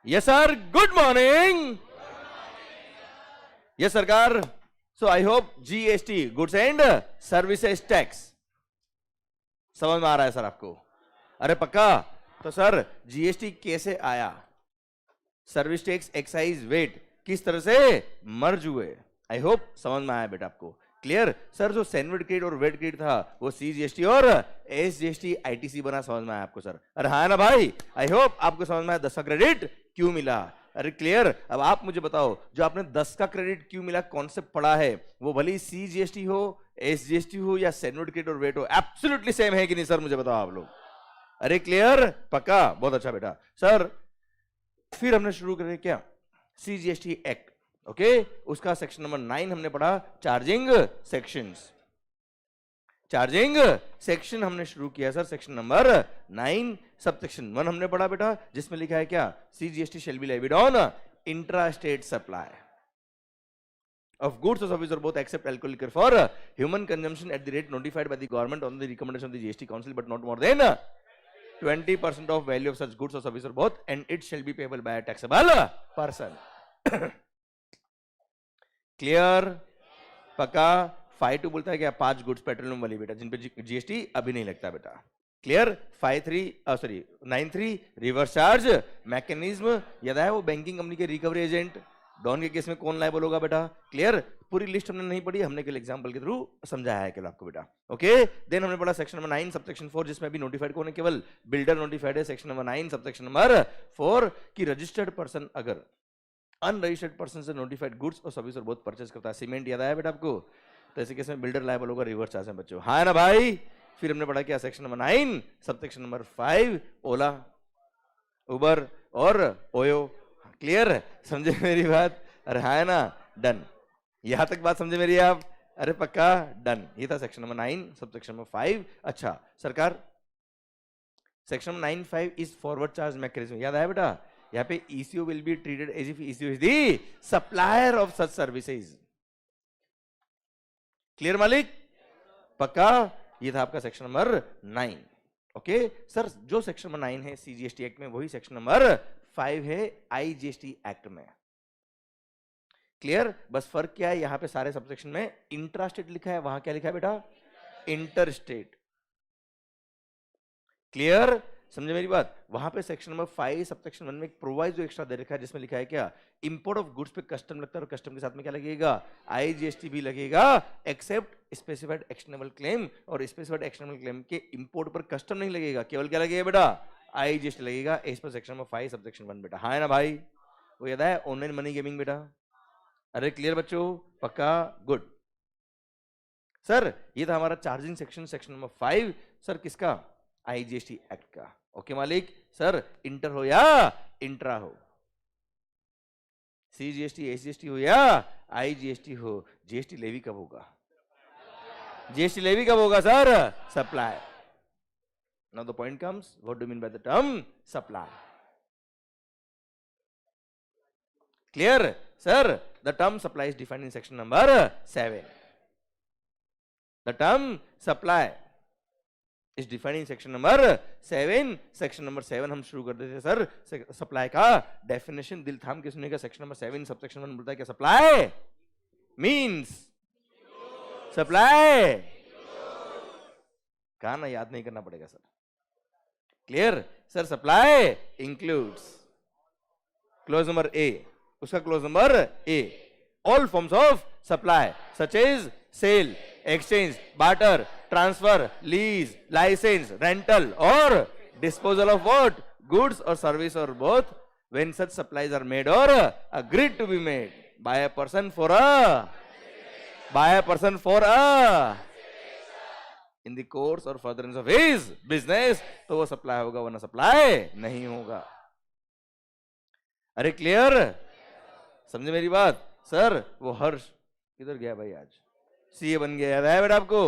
Yes, sir. Good morning. Yes, सरकार. So I hope GST, Goods and Services Tax, समझ में आ रहा है सर आपको? अरे पक्का. तो सर जीएसटी कैसे आया? सर्विस टैक्स, एक्साइज, वेट किस तरह से मर्ज हुए? आई होप समझ में आया बेटा आपको. Clear sir? जो सैंडविच क्रेडिट और वेट क्रेडिट था वो सीजीएसटी और एसजीएसटी आईटीसी बना. समझ में आया आपको सर? अरे हाँ ना भाई. आई होप आपको समझ में आया 10 का क्रेडिट क्यों मिला. अरे क्लियर. अब आप मुझे बताओ, जो आपने 10 का क्रेडिट क्यों मिला कॉन्सेप्ट पढ़ा है, वो भले सीजीएसटी हो, एसजीएसटी हो या सैंडविच क्रेडिट और वेट हो, एब्सोल्युटली सेम है कि नहीं सर? मुझे बताओ आप लोग. अरे क्लियर? पक्का? बहुत अच्छा बेटा. सर फिर हमने शुरू करें क्या? CGST act. ओके, उसका सेक्शन नंबर 9 हमने पढ़ा, चार्जिंग सेक्शंस. चार्जिंग सेक्शन हमने शुरू किया sir, section number 9 sub section 1 हमने पढ़ा बेटा, जिसमें लिखा है क्या? CGST shall be levied on intra state supply of goods or services or both except alcohol liquor for human consumption at the rate notified by the government on the recommendation of the GST Council, but not more than 20% of value of such goods or services or both, and it shall be payable by a taxable person. Clear? पक्का? 5(2) बोलता है क्या? 5 goods petroleum वाली बेटा जिन पे GST अभी नहीं लगता बेटा. क्लियर? 9(3) reverse charge mechanism. याद है वो बैंकिंग कंपनी के रिकवरी एजेंट डॉन के केस में कौन लायबल होगा बेटा? क्लियर? पूरी लिस्ट हमने नहीं पढ़ी, हमने केवल एग्जांपल के थ्रू समझाया है केवल आपको बेटा. ओके, देन हमने पढ़ा सेक्शन नंबर 9 सबसेक्शन 4, जिसमें भी नोटिफाइड कौन है? केवल बिल्डर नोटिफाइड है. सेक्शन नंबर 9 सबसेक्शन नंबर 4 की रजिस्टर्ड पर्सन अगर अनरजिस्टर्ड पर्सन से नोटिफाइड गुड्स और सर्विस और बहुत परचेज करता है. सीमेंट याद आया बेटा आपको? तो ऐसे केस में बिल्डर लायबल होगा रिवर्स चार्ज में बच्चों. हाँ ना भाई? फिर हमने पढ़ा क्या? सेक्शन नंबर 9 सबसेक्शन नंबर 5 ओला, उबर और ओयो. क्लियर? समझे मेरी बात? अरे हाँ ना? डन. यहां तक बात समझे मेरी आप? अरे पक्का? डन. ये था सेक्शन नंबर 9 सबसेक्शन नंबर 5. अच्छा सरकार, section number 9(5) is forward charge mechanism. याद आया बेटा? यहाँ पे ECO will be treated as if ECO is the supplier of such services. Clear मालिक? पक्का? ये था आपका सेक्शन नंबर 9. ओके सर, जो सेक्शन नंबर 9 है सीजीएसटी एक्ट में, वही सेक्शन नंबर 5 है आईजीएसटी एक्ट में. क्लियर? बस फर्क क्या है, यहां पे सारे सबसेक्शन में इंट्रा स्टेट लिखा है, वहां क्या लिखा है बेटा? Inter state. क्लियर? समझे मेरी बात? वहां पे सेक्शन नंबर 5 सबसेक्शन 1 में एक प्रोवाइजो एक्स्ट्रा दे रखा है, जिसमें लिखा है क्या? इंपोर्ट ऑफ गुड्स पे कस्टम लगता है, और कस्टम के साथ में क्या लगेगा? आईजीएसटी भी लगेगा, एक्सेप्ट स्पेसिफाइड एक्शनेबल क्लेम. और स्पेसिफाइड एक्शनेबल क्लेम के इंपोर्ट पर कस्टम नहीं लगेगा, केवल क्या लगेगा बेटा? आईजीएसटी लगेगा. As per section number 5 subsection 1 बेटा. हाँ ना भाई? वो याद है? ऑनलाइन मनी गेमिंग बेटा. अरे क्लियर बच्चों? पक्का? गुड. सर ये था हमारा charging section, section number 5. Sir किसका? आईजीएसटी एक्ट का. ओके मालिक? सर इंटर हो या इंट्रा हो, सीजीएसटी एसजीएसटी हो या आईजीएसटी हो, जीएसटी लेवी कब होगा? जीएसटी लेवी कब होगा sir? Supply. Now the point comes, what do mean by the term supply? Clear? Sir the term supply is defined in section number 7. The term supply is defined in section number 7. Section number 7 हम शुरू कर देते sir. Supply का definition दिल थाम के सुनेगा. Section number 7 subsection 1 बोलता है क्या? Supply means supply. कहा ना? याद नहीं करना पड़ेगा sir. Clear? Sir supply includes, clause number A, उसका clause number A, all forms of supply such as sale, exchange, barter, transfer, lease, license, rental or disposal of what? Goods or service or both, when such supplies are made or agreed to be made by a person for a in the course or furtherance of his business, तो वो supply होगा, वरना supply नहीं होगा. अरे clear? समझे मेरी बात? सर वो हर्ष किधर गया भाई? आज सीए बन गया. याद आया बेटा आपको?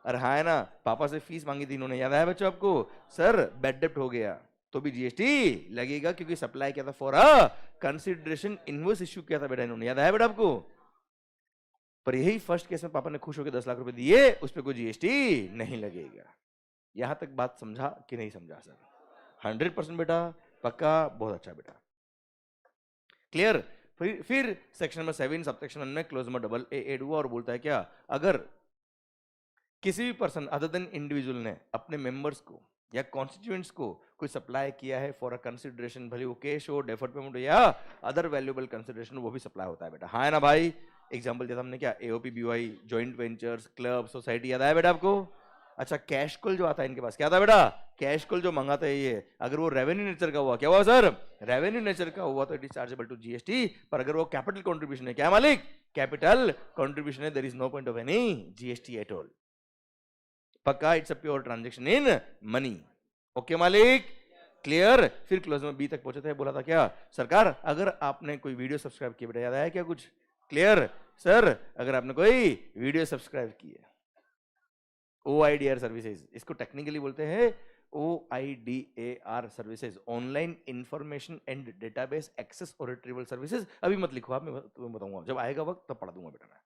अरे हाँ है ना? पापा से फीस मांगी थी इन्होंने. याद आया बच्चों आपको? सर बैड डेप्ट हो गया तो भी जीएसटी लगेगा, क्योंकि सप्लाई किया था for a consideration, invoice issue किया था बेटा इन्होंने. याद आया बेटा आपको? पर यही फर्स्ट केस में पापा ने खुश होकर 10 लाख रुपए दिए, उस पर कोई जीएसटी नहीं लगेगा. यहां तक बात समझा कि नहीं समझा सर? 100% बेटा. पक्का? बहुत अच्छा बेटा. क्लियर। फिर सेक्शन नंबर 7 सब सेक्शन 1 में clause number double A add हुआ और बोलता है क्या, अगर किसी भी पर्सन अदर देन इंडिविजुअल ने अपने मेंबर्स को या कॉन्स्टिट्यूएंट्स को कोई सप्लाई किया है फॉर अ कंसिडरेशन, भले वो कैश हो, डेफर्ड पेमेंट हो या अदर वैल्यूएबल कंसिडरेशन, वो भी सप्लाई होता है बेटा। हाँ है ना भाई। एग्जांपल दिया था हमने क्या, AOP, BY, joint ventures, club, society, याद आया बेटा आपको। अच्छा कैश कॉल जो आता है इनके पास, क्या था बेटा, कैश कॉल जो मंगाता है ये, अगर वो रेवेन्यू नेचर का हुआ, क्या हुआ सर, रेवेन्यू नेचर का हुआ तो it is chargeable to GST. पर अगर वो कैपिटल कॉन्ट्रीब्यूशन है, क्या मालिक, कैपिटल कॉन्ट्रीब्यूशन है, there is no point of any GST at all. पक्का, it's a pure transaction in money. Okay मालिक, क्लियर। फिर क्लोज में बी तक पहुंचे थे, बोला था क्या, सरकार अगर आपने कोई वीडियो सब्सक्राइब किया, बेटा याद आया क्या कुछ, क्लियर सर, अगर आपने कोई वीडियो सब्सक्राइब की है, OIDR सर्विसेज, इसको टेक्निकली बोलते हैं OIDAR services, online information and database access और रिट्रीवल सर्विसेज। अभी मत लिखो आप, मैं तुम्हें बताऊंगा, जब आएगा वक्त तब पढ़ा दूंगा बेटा मैं।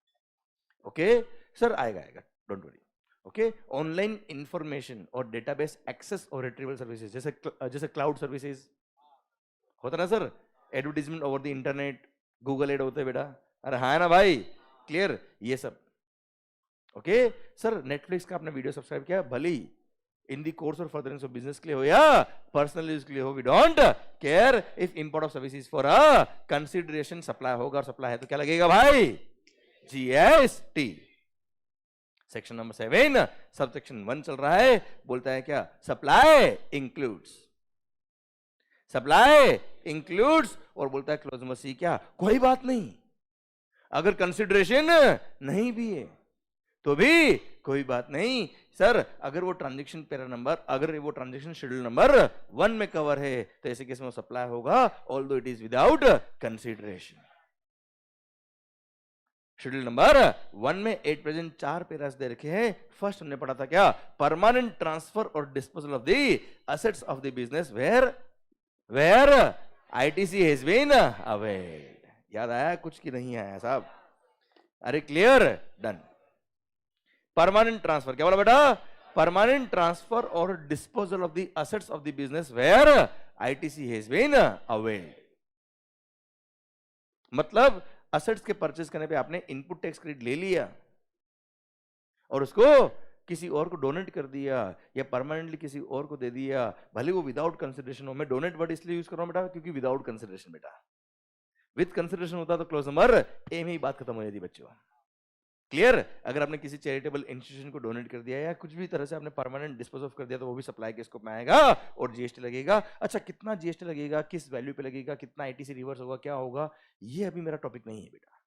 ओके सर, आएगा आएगा, don't worry. Okay, online information और डेटाबेस एक्सेस और रिट्रीवल सर्विसेज, जैसे क्लाउड सर्विसेज होता ना sir, advertisement over the internet, Google ad होते बेटा, अरे हाँ ना भाई, क्लियर, ये सब। ओके सर, नेटफ्लिक्स का आपने वीडियो सब्सक्राइब किया, भले ही इन दी कोर्स और फर्दरेंस ऑफ बिजनेस के लिए हो या पर्सनल यूज के लिए हो, we don't care if import of services for a consideration supply होगा, और सप्लाई है तो क्या लगेगा भाई, GST. Section number 7 sub section 1 चल रहा है, बोलता है क्या, सप्लाई इंक्लूड्स, सप्लाई इंक्लूड्स, और बोलता है क्लोज नंबर सी क्या, कोई बात नहीं अगर कंसिडरेशन नहीं भी है तो भी कोई बात नहीं सर, अगर वो ट्रांजैक्शन पैरा नंबर, अगर वो ट्रांजैक्शन शेड्यूल नंबर 1 में कवर है तो ऐसे केस में सप्लाई होगा, although it is without consideration. Schedule number 1 में 8 प्रेजेंट 4 पेरास दे रखे हैं। फर्स्ट हमने पढ़ा था क्या, परमानेंट ट्रांसफर और disposal of the assets of the business where ITC has been availed. याद आया कुछ की नहीं आया साहब, अरे क्लियर, डन। परमानेंट ट्रांसफर, क्या बोला बेटा, परमानेंट ट्रांसफर और disposal of the assets of the business where ITC has been availed. मतलब असेट्स के परचेज करने पे आपने इनपुट टैक्स क्रेडिट ले लिया और उसको किसी और को डोनेट कर दिया या परमानेंटली किसी और को दे दिया, भले वो विदाउट कंसिडरेशन हो। मैं डोनेट वर्ड इसलिए यूज कर रहा हूं बेटा क्योंकि विदाउट कंसिडरेशन, बेटा विद कंसिडरेशन होता तो क्लोज नंबर ए में ही बात खत्म हो जाती बच्चों। क्लियर, अगर आपने किसी चैरिटेबल इंस्टीट्यूशन को डोनेट कर दिया या कुछ भी तरह से आपने परमानेंट डिस्पोज ऑफ कर दिया तो वो भी सप्लाई के स्कोप में आएगा और जीएसटी लगेगा। अच्छा कितना जीएसटी लगेगा, किस वैल्यू पे लगेगा, कितना आईटीसी रिवर्स होगा, क्या होगा, ये अभी मेरा टॉपिक नहीं है बेटा,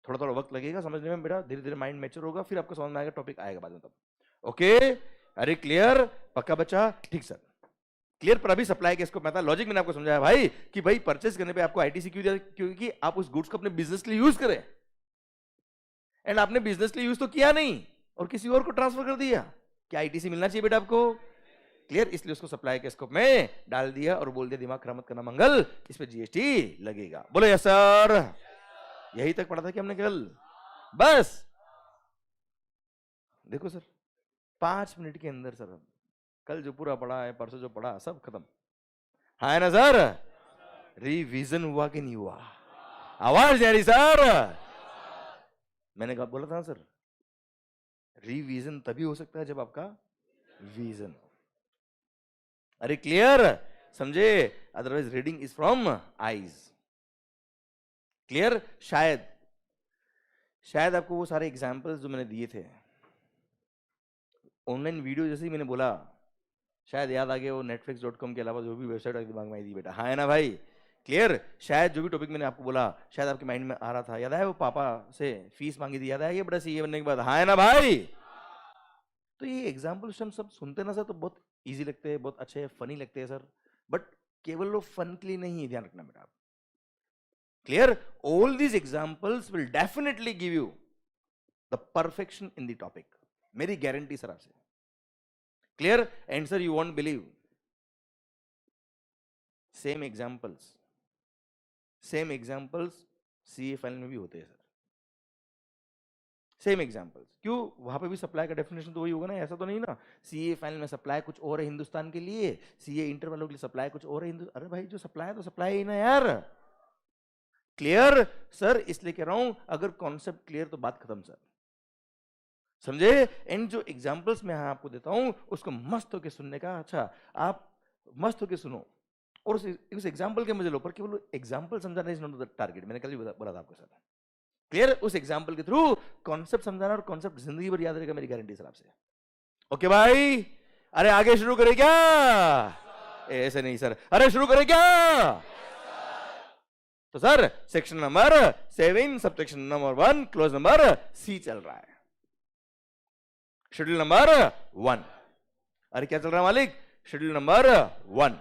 थोड़ा थोड़ा वक्त लगेगा समझने में बेटा, धीरे धीरे माइंड मैच्योर होगा, फिर आपको समझ में आएगा, टॉपिक आएगा बाद में तब। ओके, अरे क्लियर, पक्का बच्चा, ठीक सर, क्लियर। पर अभी सप्लाई के स्कोप में आता, लॉजिक मैंने आपको समझाया भाई कि भाई परचेस करने पे आपको आईटीसी क्यों दिया, क्योंकि आप उस गुड्स को अपने बिजनेस के लिए यूज करें, एंड आपने बिजनेस के लिए यूज तो किया नहीं और किसी और को ट्रांसफर कर दिया, क्या आईटीसी मिलना चाहिए बेटा आपको, क्लियर। इसलिए उसको सप्लाई के स्कोप में डाल दिया और बोल दिया दिमाग खराब मत करना मंगल, इस पे जीएसटी लगेगा। बोलो यस सर, यही तक पढ़ा था कि हमने कल, बस देखो सर 5 मिनट के अंदर सर कल जो पूरा पढ़ा है, परसों जो पढ़ा, सब खत्म। हाँ है ना सर, रिवीजन हुआ कि नहीं हुआ, आवाज जा रही सर, मैंने कहा बोला था सर, रिवीजन तभी हो सकता है जब आपका विजन हो। अरे क्लियर, समझे, otherwise reading is from eyes. Clear, शायद आपको वो सारे एग्जाम्पल्स जो मैंने दिए थे ऑनलाइन वीडियो, जैसे ही मैंने बोला शायद याद आ गया, वो netflix.com के अलावा जो भी वेबसाइट आपके दिमाग में आई थी बेटा, हाँ है ना भाई, क्लियर। शायद जो भी टॉपिक मैंने आपको बोला शायद आपके माइंड में आ रहा था, याद है वो पापा से फीस मांगी थी, याद है ये बड़ा सीए बनने के बाद, हाँ है ना भाई। तो ये एग्जाम्पल्स हम सब सुनते ना सर तो बहुत इजी लगते हैं, बहुत अच्छे फनी लगते हैं सर, बट केवल वो फन के लिए नहीं है, ध्यान रखना बेटा। Clear, all these examples will definitely give you the perfection in the topic, मेरी गारंटी सर आपसे। Clear, and sir you won't believe, same examples CA file में भी होते हैं सर, सेम एग्जाम्पल्स। क्यों, वहां पे भी सप्लाई का डेफिनेशन तो वही होगा ना, ऐसा तो नहीं ना सीए फाइल में सप्लाई कुछ और है हिंदुस्तान के लिए, सीए इंटर वालों के लिए सप्लाई कुछ और है अरे भाई जो सप्लाई है तो सप्लाई ही ना यार, क्लियर सर? इसलिए कह रहा हूं अगर कॉन्सेप्ट क्लियर तो बात खत्म सर, समझे? एंड जो एग्जांपल्स मैं आपको देता हूं उसको मस्त होके सुनने का। अच्छा आप मस्त होके सुनो और उस एग्जांपल के मजे लो, पर केवल एग्जांपल समझाना इज नॉट द टारगेट। मैंने कल भी बोला था आपके साथ, क्लियर? उस एग्जांपल के थ्रू कॉन्सेप्ट समझाना, और कॉन्सेप्ट जिंदगी भर याद रहेगा, मेरी गारंटी सर आपसे। ओके भाई, अरे आगे शुरू करें क्या? ऐसे नहीं सर, अरे शुरू करें क्या? तो sir section number 7 subsection number 1 clause number C चल रहा है, शेड्यूल नंबर 1। अरे क्या चल रहा है मालिक? Schedule number 1।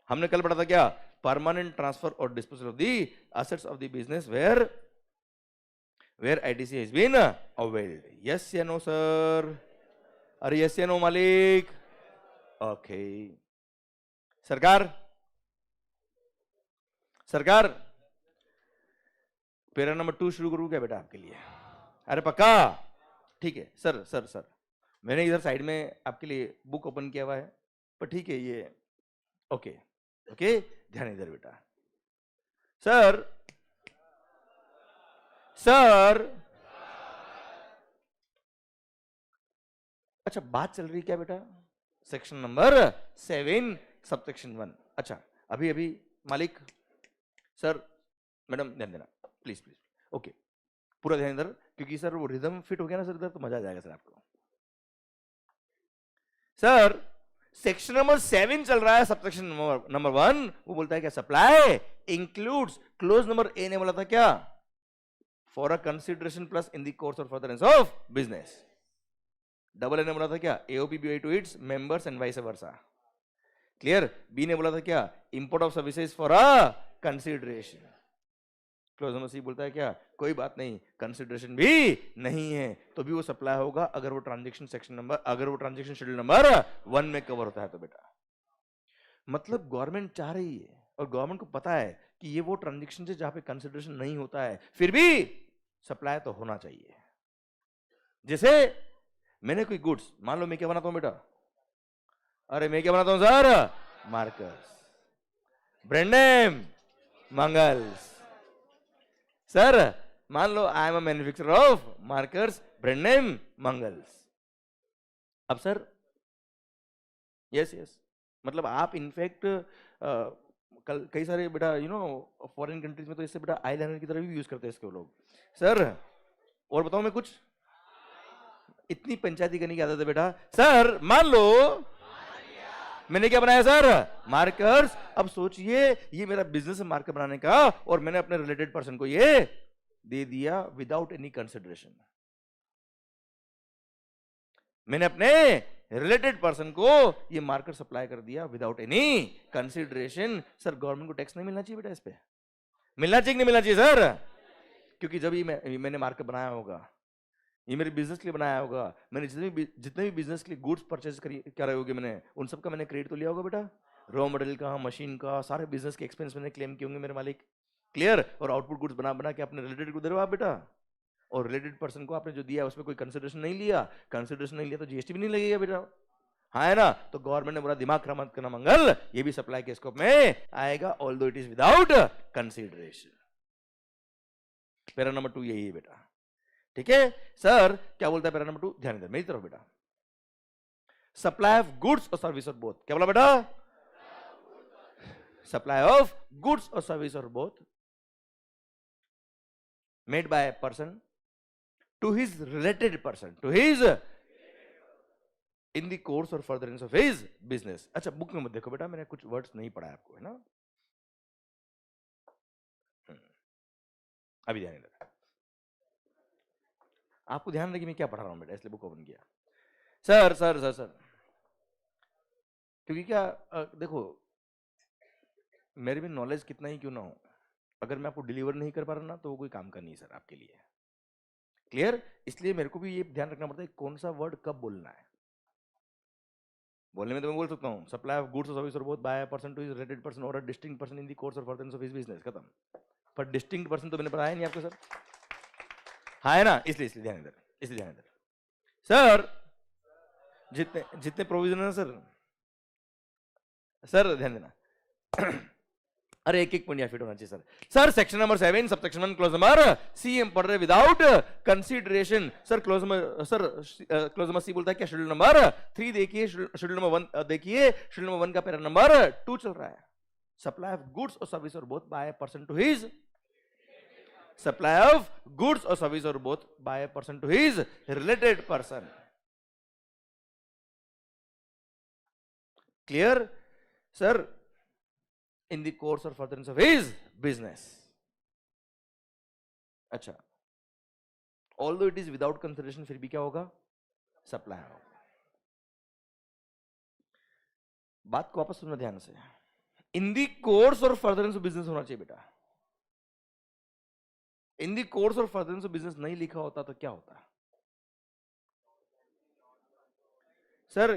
हमने कल पढ़ा था क्या? परमानेंट ट्रांसफर और disposal of the assets of the business where ITC has been availed. Yes या नो सर? अरे यस या नो मालिक? ओके सरकार पैरा नंबर 2 शुरू करूं क्या बेटा आपके लिए? अरे पक्का? ठीक है सर। सर मैंने इधर साइड में आपके लिए बुक ओपन किया हुआ है, पर ठीक है ये ओके ध्यान इधर बेटा। सर अच्छा बात चल रही क्या बेटा? Section number 7 subsection 1। अच्छा अभी मालिक सर मैडम ध्यान देना प्लीज। ओके पूरा ध्यान इधर, क्योंकि सर वो रिदम फिट हो गया ना सर इधर, तो मजा आ जाएगा सर आपको। सर सेक्शन नंबर 7 चल रहा है, सबसेक्शन नंबर 1 वो बोलता है क्या? Supply includes, clause number A ने बोला था क्या? For a consideration plus in the course और furtherance of business. Double A ने बोला था क्या? AOPBI to its members and vice versa. Clear? B ने बोला था क्या? Import of services for a consideration. Clause number C बोलता है क्या? कोई बात नहीं, कंसिडरेशन भी नहीं है तो भी वो सप्लाई होगा अगर वो ट्रांजैक्शन शेड्यूल नंबर 1 में कवर होता है तो बेटा। मतलब गवर्नमेंट चाह रही है और गवर्नमेंट को पता है कि ये वो ट्रांजैक्शन है जहां पे कंसिडरेशन नहीं होता है, फिर भी सप्लाई तो होना चाहिए। जैसे मैंने कोई गुड्स, मान लो मैं क्या बनाता हूं बेटा? अरे मैं क्या बनाता हूं sir? Markers, brand name Mangals. Sir मान लो I am a manufacturer of markers, brand name Mangals. अब सर यस मतलब आप इनफैक्ट कल कई सारे बेटा फॉरेन कंट्रीज में तो इससे बेटा आईलाइनर की तरह भी यूज करते हैं इसको लोग। सर और बताऊं मैं कुछ? इतनी पंचायती करने की आदत है बेटा। सर मान लो मैंने क्या बनाया सर? मार्कर्स। अब सोचिए ये मेरा बिजनेस है मार्कर बनाने का, और मैंने अपने रिलेटेड पर्सन को ये दे दिया विदाउट एनी कंसिडरेशन। मैंने अपने रिलेटेड पर्सन को ये मार्कर सप्लाई कर दिया without any consideration. Sir government को टैक्स नहीं मिलना चाहिए बेटा इस पे? मिलना चाहिए कि नहीं मिलना चाहिए सर? क्योंकि जब ये मैंने मार्कर बनाया होगा, ये मेरे बिजनेस के लिए बनाया होगा, मैंने जितने भी बिजनेस के लिए गुड्स परचेज कर रहे होगे मैंने, उन सब का मैंने क्रेडिट तो लिया होगा बेटा। रॉ मटेरियल का, मशीन का, सारे बिजनेस के एक्सपेंस मैंने क्लेम किए होंगे मेरे मालिक। क्लियर? और आउटपुट गुड्स बना के अपने रिलेटेड को दे रहे हो आप बेटा, और रिलेटेड पर्सन को आपने जो दिया उसमें कोई कंसिडरेशन नहीं लिया तो जीएसटी भी नहीं लगेगा बेटा। हाँ है ना? तो गवर्नमेंट ने बोला दिमाग खराब मत करना मंगल, ये भी सप्लाई के स्कोप में आएगा, although it is without consideration. Para number 2 यही है बेटा। ठीक है सर क्या बोलता है पैरा नंबर 2? ध्यान दे मेरी तरफ बेटा। सप्लाई ऑफ गुड्स और सर्विस और बोथ। क्या बोला बेटा? सप्लाई ऑफ गुड्स और सर्विस और both made by person to his related person in the course और फर्दरेंस ऑफ हिज बिजनेस। अच्छा बुक में मत देखो बेटा, मैंने कुछ वर्ड्स नहीं पढ़ा है आपको, है ना? अभी ध्यान दे, आपको ध्यान रखिए मैं क्या पढ़ा रहा हूं बेटा, इसलिए बुक ओपन किया। सर क्योंकि क्या देखो मेरे भी नॉलेज कितना ही क्यों ना हो, अगर मैं आपको डिलीवर नहीं कर पा रहा ना तो वो कोई काम का नहीं सर आपके लिए। क्लियर? इसलिए मेरे को भी ये ध्यान रखना पड़ता है कौन सा वर्ड कब बोलना है। बोलने में तो मैं बोल सकता हूँ सप्लाई ऑफ गुड्स और सर्विस और both by a person to his related person और a distinct person in the course और फर्दरेंस ऑफ हिज बिजनेस, खत्म। पर डिस्टिंक्ट पर्सन तो मैंने पढ़ाया नहीं आपको सर, हाँ है ना? इसलिए ध्यान इधर। सर जितने प्रोविजन है सर ध्यान देना अरे एक एक पॉइंट फिट होना चाहिए sir. Sir section number 7 sub section 1 clause number सी हम पढ़ रहे without consideration. Sir clause number clause number C बोलता है क्या शेड्यूल नंबर 3 देखिए, शेड्यूल नंबर 1 देखिए, शेड्यूल नंबर 1 का पैरा नंबर 2 चल रहा है। सप्लाई ऑफ गुड्स और सर्विस और both by person to his, supply of goods और सर्विस और both by person to his related person. Clear sir? in the course or furtherance of his business. अच्छा, although it is without consideration, फिर भी क्या होगा? Supply होगा। बात को वापस सुनना ध्यान से। इन दी कोर्स और फर्दरेंस ऑफ बिजनेस होना चाहिए बेटा। इन दी कोर्स और फर्दरेंस ऑफ बिजनेस नहीं लिखा होता तो क्या होता? सर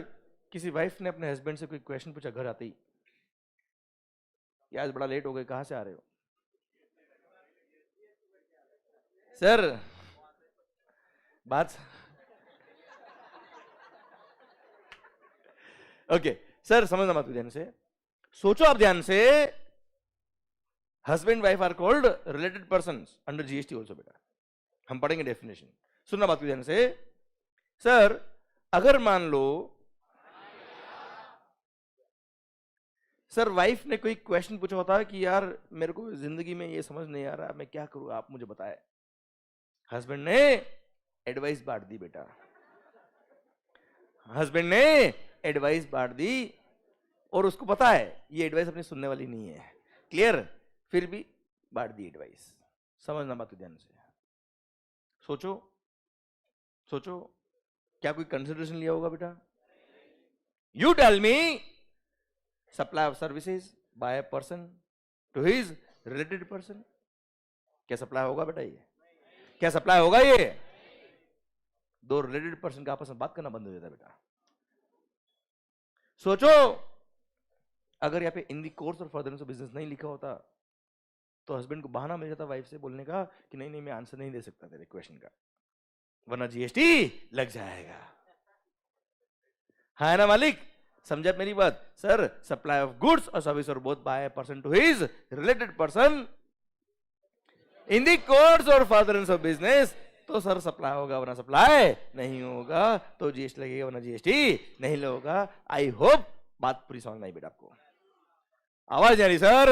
किसी वाइफ ने अपने हस्बैंड से कोई क्वेश्चन पूछा घर आते ही, आज बड़ा लेट हो गए, कहां से आ रहे हो? सर बात ओके सर समझना मत ध्यान से, सोचो आप ध्यान से। Husband wife are called related persons under GST also बेटा, हम पढ़ेंगे डेफिनेशन। सुनना बात को ध्यान से। सर अगर मान लो सर वाइफ ने कोई क्वेश्चन पूछा होता है कि यार मेरे को जिंदगी में ये समझ नहीं आ रहा, मैं क्या करूं, आप मुझे बताएं। हस्बैंड ने एडवाइस बांट दी बेटा, हस्बैंड ने एडवाइस बांट दी और उसको पता है ये एडवाइस अपनी सुनने वाली नहीं है। क्लियर? फिर भी बांट दी एडवाइस। समझना बात ध्यान से। सोचो सोचो, क्या कोई कंसिडरेशन लिया होगा बेटा? You tell me, supply of services by a person to his related person, क्या सप्लाई होगा बेटा? ये क्या सप्लाई होगा? ये दो रिलेटेड पर्सन का आपस में बात करना बंद हो जाता है बेटा। सोचो अगर यहाँ पे इन दी कोर्स और फर्दरेंस ऑफ बिजनेस नहीं लिखा होता तो हस्बैंड को बहाना मिल जाता वाइफ से बोलने का कि नहीं नहीं मैं आंसर नहीं दे सकता तेरे क्वेश्चन का, वरना जीएसटी लग जाएगा। है ना मालिक? समझा मेरी बात? सर सप्लाई ऑफ गुड्स और सर्विस और both by person to his related person in the course और फर्दरेंस ऑफ बिजनेस, तो सर सप्लाई होगा वरना सप्लाई नहीं होगा, तो जीएसटी लगेगा वरना जीएसटी नहीं लगेगा। आई होप बात पूरी समझ में आई बेटा आपको। आवाज आ रही सर?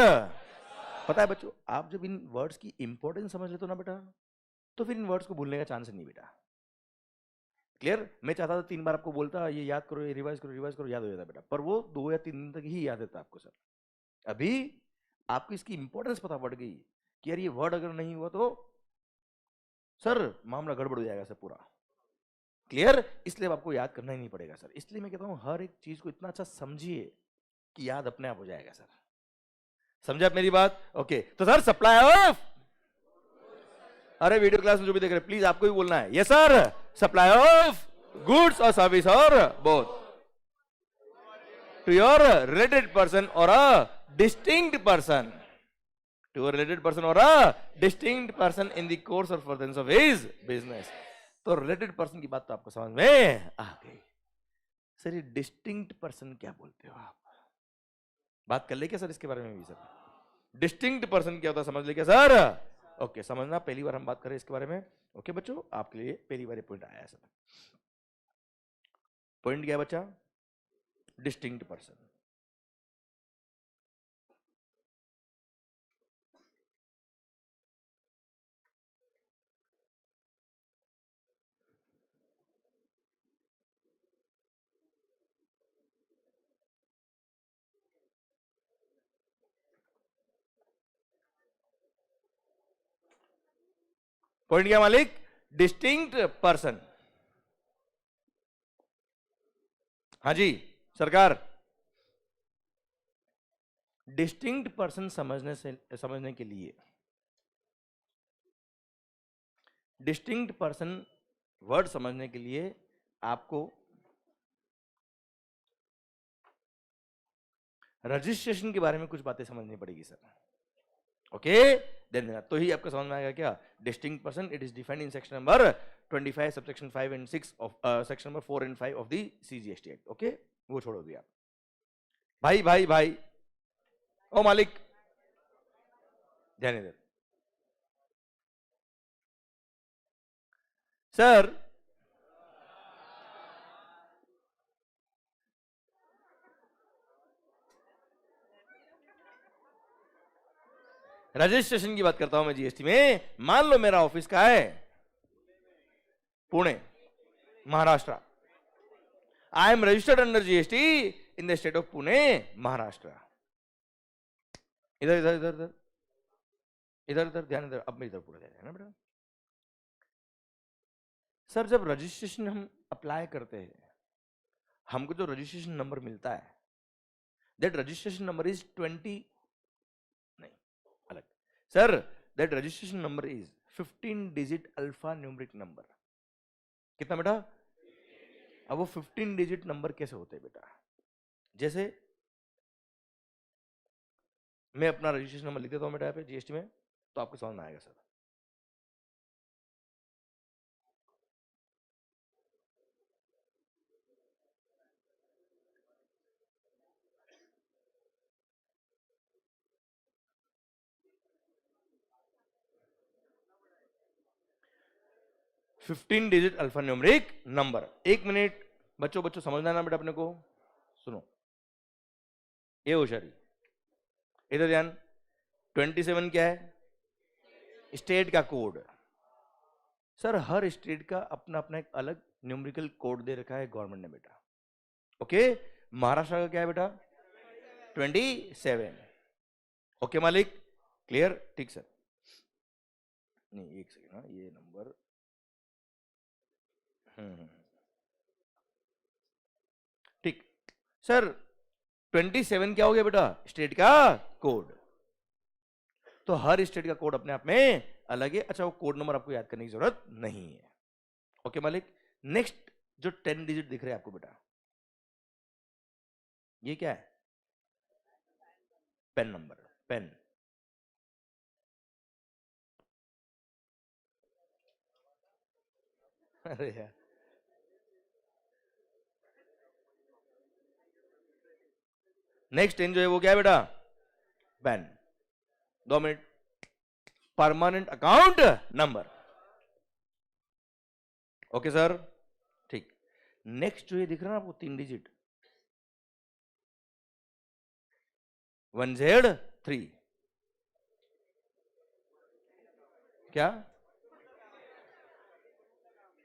पता है बच्चों, आप जब इन वर्ड्स की इंपॉर्टेंस समझ लेते हो ना बेटा, तो फिर इन वर्ड्स को भूलने का चांस नहीं बेटा। क्लियर? मैं चाहता था 3 बार आपको बोलता ये याद करो, ये रिवाइज करो, याद हो जाता बेटा, पर वो 2 या 3 दिन तक ही याद रहता आपको। सर अभी आपको इसकी इंपॉर्टेंस पता पड़ गई कि यार ये वर्ड अगर नहीं हुआ तो सर मामला गड़बड़ हो जाएगा सर पूरा। क्लियर? इसलिए आपको याद करना ही नहीं पड़ेगा सर। इसलिए मैं कहता हूं हर एक चीज को इतना अच्छा समझिए कि याद अपने आप हो जाएगा सर। समझा आप मेरी बात? ओके, तो सर सप्लाई ऑफ, अरे वीडियो क्लास में जो भी देख रहे हैं प्लीज आपको भी बोलना है yes sir, supply of goods और सर्विस और both to your related person और a distinct person, to a related person or a distinct person in the course or furtherance of his business। तो related person की बात तो आपको समझ में आ गई। सर ये distinct person क्या बोलते हो आप? बात कर ले क्या सर इसके बारे में भी? सर distinct person क्या होता है समझ ले क्या सर? ओके, समझना, पहली बार हम बात कर रहे हैं इसके बारे में। ओके बच्चों, आपके लिए पहली बार पॉइंट आया है सर। पॉइंट क्या बच्चा? distinct person। पॉइंट क्या मालिक? Distinct person. हाँ जी सरकार, डिस्टिंक्ट पर्सन समझने के लिए, डिस्टिंक्ट पर्सन वर्ड समझने के लिए आपको रजिस्ट्रेशन के बारे में कुछ बातें समझनी पड़ेगी सर। ओके देन तो ही आपको समझ में आएगा क्या distinct person. It is defined in section number 25 subsection 5 and 6 of section number 4 and 5 of the CGST act. Okay वो छोड़ो भी आप। भाई भाई भाई ओ मालिक, ध्यान इधर। सर रजिस्ट्रेशन की बात करता हूं मैं जीएसटी में। मान लो मेरा ऑफिस का है Pune, Maharashtra. I am registered under GST in the state of Pune, Maharashtra. इधर इधर इधर इधर इधर इधर ध्यान इधर। अब मैं इधर पूरा ध्यान है ना बेटा। सर जब रजिस्ट्रेशन हम अप्लाई करते हैं, हमको जो रजिस्ट्रेशन नंबर मिलता है, दैट रजिस्ट्रेशन नंबर इज 20, नहीं अलग sir, that registration number is 15 digit alpha numeric number. कितना बेटा? अब वो 15 डिजिट नंबर कैसे होते हैं बेटा? जैसे मैं अपना रजिस्ट्रेशन नंबर लिख देता हूं बेटा यहाँ पे जीएसटी में, तो आपको समझ में आएगा sir. Fifteen digit alpha numeric number. एक मिनट बच्चों, बच्चों समझना ना बेटा अपने को। सुनो, ये होशियारी, इधर ध्यान। 27 क्या है? स्टेट का कोड। सर हर स्टेट का अपना अपना एक अलग न्यूमेरिकल कोड दे रखा है गवर्नमेंट ने बेटा। ओके, महाराष्ट्र का क्या है बेटा? 27। ओके मालिक, क्लियर? ठीक सर। नहीं एक सेकेंड, हाँ ये नंबर ठीक। सर 27 क्या हो गया बेटा? स्टेट का कोड। तो हर स्टेट का कोड अपने आप में अलग है। अच्छा, वो कोड नंबर आपको याद करने की जरूरत नहीं है। ओके मालिक। नेक्स्ट जो 10 डिजिट दिख रहे हैं आपको बेटा, ये क्या है? PAN number, PAN. अरे यार, नेक्स्ट 10 जो है वो क्या है बेटा? पेन। 2 मिनट। Permanent account number. Okay sir, ठीक। नेक्स्ट जो ये दिख रहा है ना आपको 3 डिजिट, 1Z3। क्या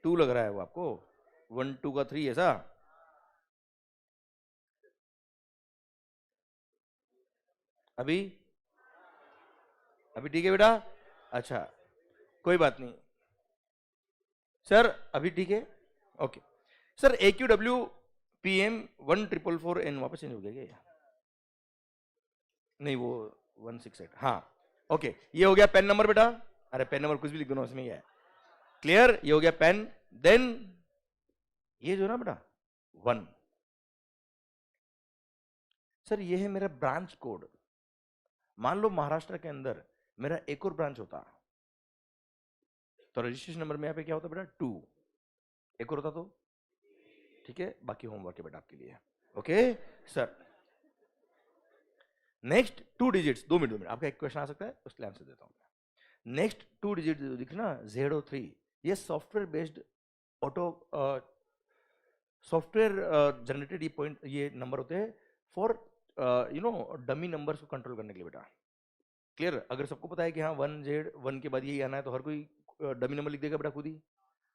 2 लग रहा है वो आपको? 1 2 का 3 ऐसा? अभी अभी ठीक है बेटा? अच्छा, कोई बात नहीं सर, अभी ठीक है। Okay sir, AQW PM 1444N वापस चेंज हो गया क्या? नहीं वो 168, हाँ। ओके, ये हो गया पेन नंबर बेटा। अरे पेन नंबर कुछ भी लिख दो ना, उसमें क्या है? क्लियर? ये हो गया पेन। देन ये जो ना बेटा 1, सर ये है मेरा ब्रांच कोड। मान लो महाराष्ट्र के अंदर मेरा एक और ब्रांच होता, तो रजिस्ट्रेशन नंबर में यहाँ पे क्या होता बेटा? 2। एक और होता तो ठीक है। बाकी होमवर्क है बेटा आपके लिए। Okay sir, next 2 digits. 2 minute 2 minute, आपका एक क्वेश्चन आ सकता है, उसके लिए आंसर देता हूं। नेक्स्ट 2 डिजिट जो दिख ना, 0 3, ये software based auto software generated ये पॉइंट, ये नंबर होते हैं फॉर डमी नंबर्स को कंट्रोल करने के लिए बेटा। क्लियर? अगर सबको पता है कि हाँ 1Z1 के बाद यही आना है, तो हर कोई डमी नंबर लिख देगा बेटा खुद ही,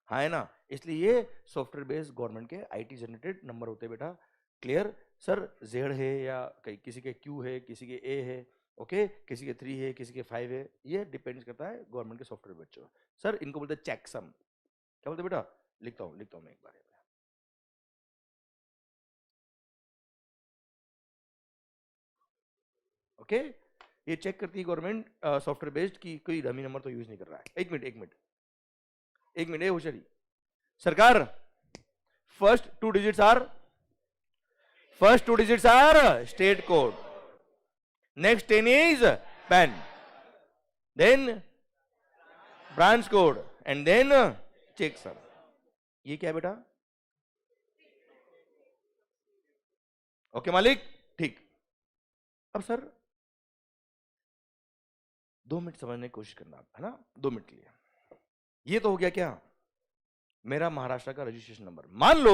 हाँ है ना? इसलिए ये सॉफ्टवेयर बेस्ड गवर्नमेंट के आईटी जनरेटेड नंबर होते हैं बेटा। क्लियर? सर जेड है या किसी के क्यू है, किसी के ए है, ओके, किसी के 3 है, किसी के 5 है, ये डिपेंड करता है गवर्नमेंट के सॉफ्टवेयर बच्चों। सर इनको बोलते हैं चेकसम। क्या बोलते हैं बेटा? लिखता हूँ मैं एक बार। ओके, ये चेक करती है गवर्नमेंट सॉफ्टवेयर बेस्ड की कोई डमी नंबर तो यूज नहीं कर रहा है। एक मिनट एक मिनट एक मिनट, होशियारी सरकार। First 2 digits are state code, next 10 is PAN, then branch code, and then checksum. ये क्या है बेटा? ओके मालिक, ठीक। अब सर 2 मिनट समझने की कोशिश करना आप, है ना, 2 मिनट के लिए। ये तो हो गया क्या, मेरा महाराष्ट्र का रजिस्ट्रेशन नंबर। मान लो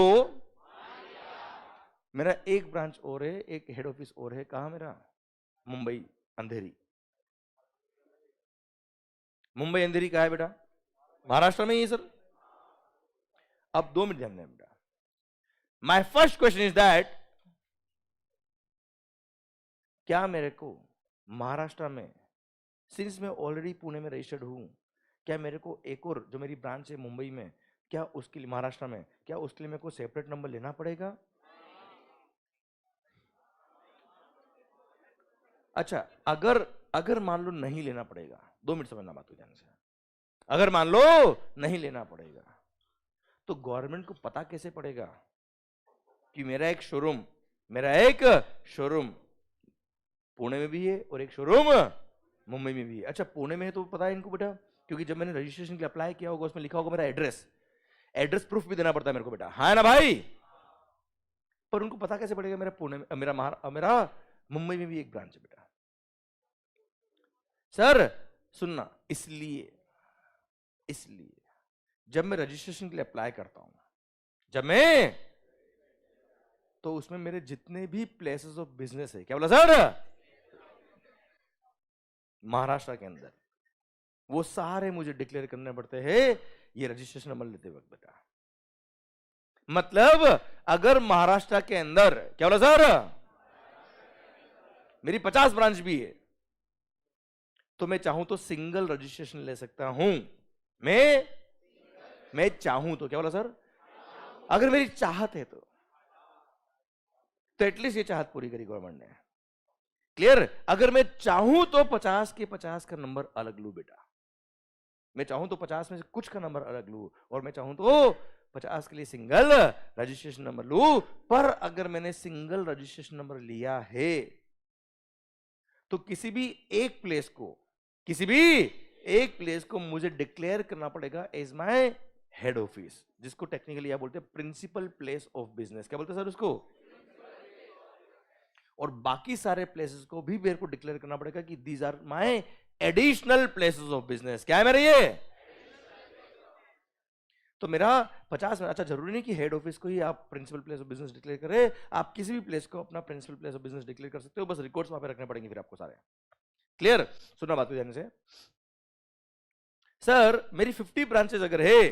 मेरा एक ब्रांच और है, एक हेड ऑफिस और है, कहां मेरा, मुंबई अंधेरी। मुंबई अंधेरी कहाँ है बेटा, महाराष्ट्र में ही है सर। अब 2 मिनट ध्यान दें बेटा। My first question is that, क्या मेरे को महाराष्ट्र में, सिंस मैं ऑलरेडी पुणे में रजिस्टर्ड हूं, क्या मेरे को एक और जो मेरी ब्रांच है मुंबई में, क्या उसके लिए, महाराष्ट्र में, क्या उसके लिए मेरे को सेपरेट नंबर लेना पड़ेगा? अच्छा, अगर अगर मान लो नहीं लेना पड़ेगा, 2 मिनट समझना बात को ध्यान से। अगर मान लो नहीं लेना पड़ेगा, तो गवर्नमेंट को पता कैसे पड़ेगा कि मेरा एक शोरूम पुणे में भी है और एक शोरूम मुंबई में भी है? अच्छा, पुणे में है तो पता है इनको बेटा, क्योंकि जब मैंने रजिस्ट्रेशन के लिए अप्लाई किया होगा उसमें लिखा होगा मेरा एड्रेस प्रूफ भी देना पड़ता है मेरे को बेटा, हाँ ना भाई। पर उनको पता कैसे पड़ेगा मेरा पुणे में, मेरा मुंबई में भी एक ब्रांच है बेटा? सर सुनना, इसलिए जब मैं रजिस्ट्रेशन के लिए अप्लाई करता हूं, तो उसमें मेरे जितने भी प्लेसेस ऑफ बिजनेस है, क्या बोला सर, महाराष्ट्र के अंदर, वो सारे मुझे डिक्लेयर करने पड़ते हैं ये रजिस्ट्रेशन नंबर लेते वक्त बेटा। मतलब अगर महाराष्ट्र के अंदर, क्या बोला सर, मेरी 50 ब्रांच भी है, तो मैं चाहूं तो सिंगल रजिस्ट्रेशन ले सकता हूं। मैं चाहूं तो, क्या बोला सर, अगर मेरी चाहत है तो एटलीस्ट ये चाहत पूरी करी गवर्नमेंट ने। क्लियर? अगर मैं चाहूं तो 50 के 50 का नंबर अलग लू बेटा, मैं चाहूं तो 50 में से कुछ का नंबर अलग लू, और मैं चाहूं तो 50 के लिए सिंगल रजिस्ट्रेशन नंबर लू। पर अगर मैंने सिंगल रजिस्ट्रेशन नंबर लिया है तो किसी भी एक प्लेस को मुझे डिक्लेयर करना पड़ेगा एज माय हेड ऑफिस, जिसको टेक्निकली आप बोलते हैं प्रिंसिपल प्लेस ऑफ बिजनेस। क्या बोलते हैं सर उसको? और बाकी सारे प्लेसेस को भी मेरे को डिक्लेयर करना पड़ेगा कि these are my additional places of business. क्या है मेरा ये? तो मेरा 50 में, अच्छा जरूरी नहीं कि हेड ऑफिस को ही आप principal place of business declare करें, आप किसी भी प्लेस को अपना principal place of business declare कर सकते हो, बस रिकॉर्ड्स वहां पे रखने पड़ेंगे फिर आपको सारे। क्लियर? सुनना बात को ध्यान से। सर मेरी 50 ब्रांचेस अगर है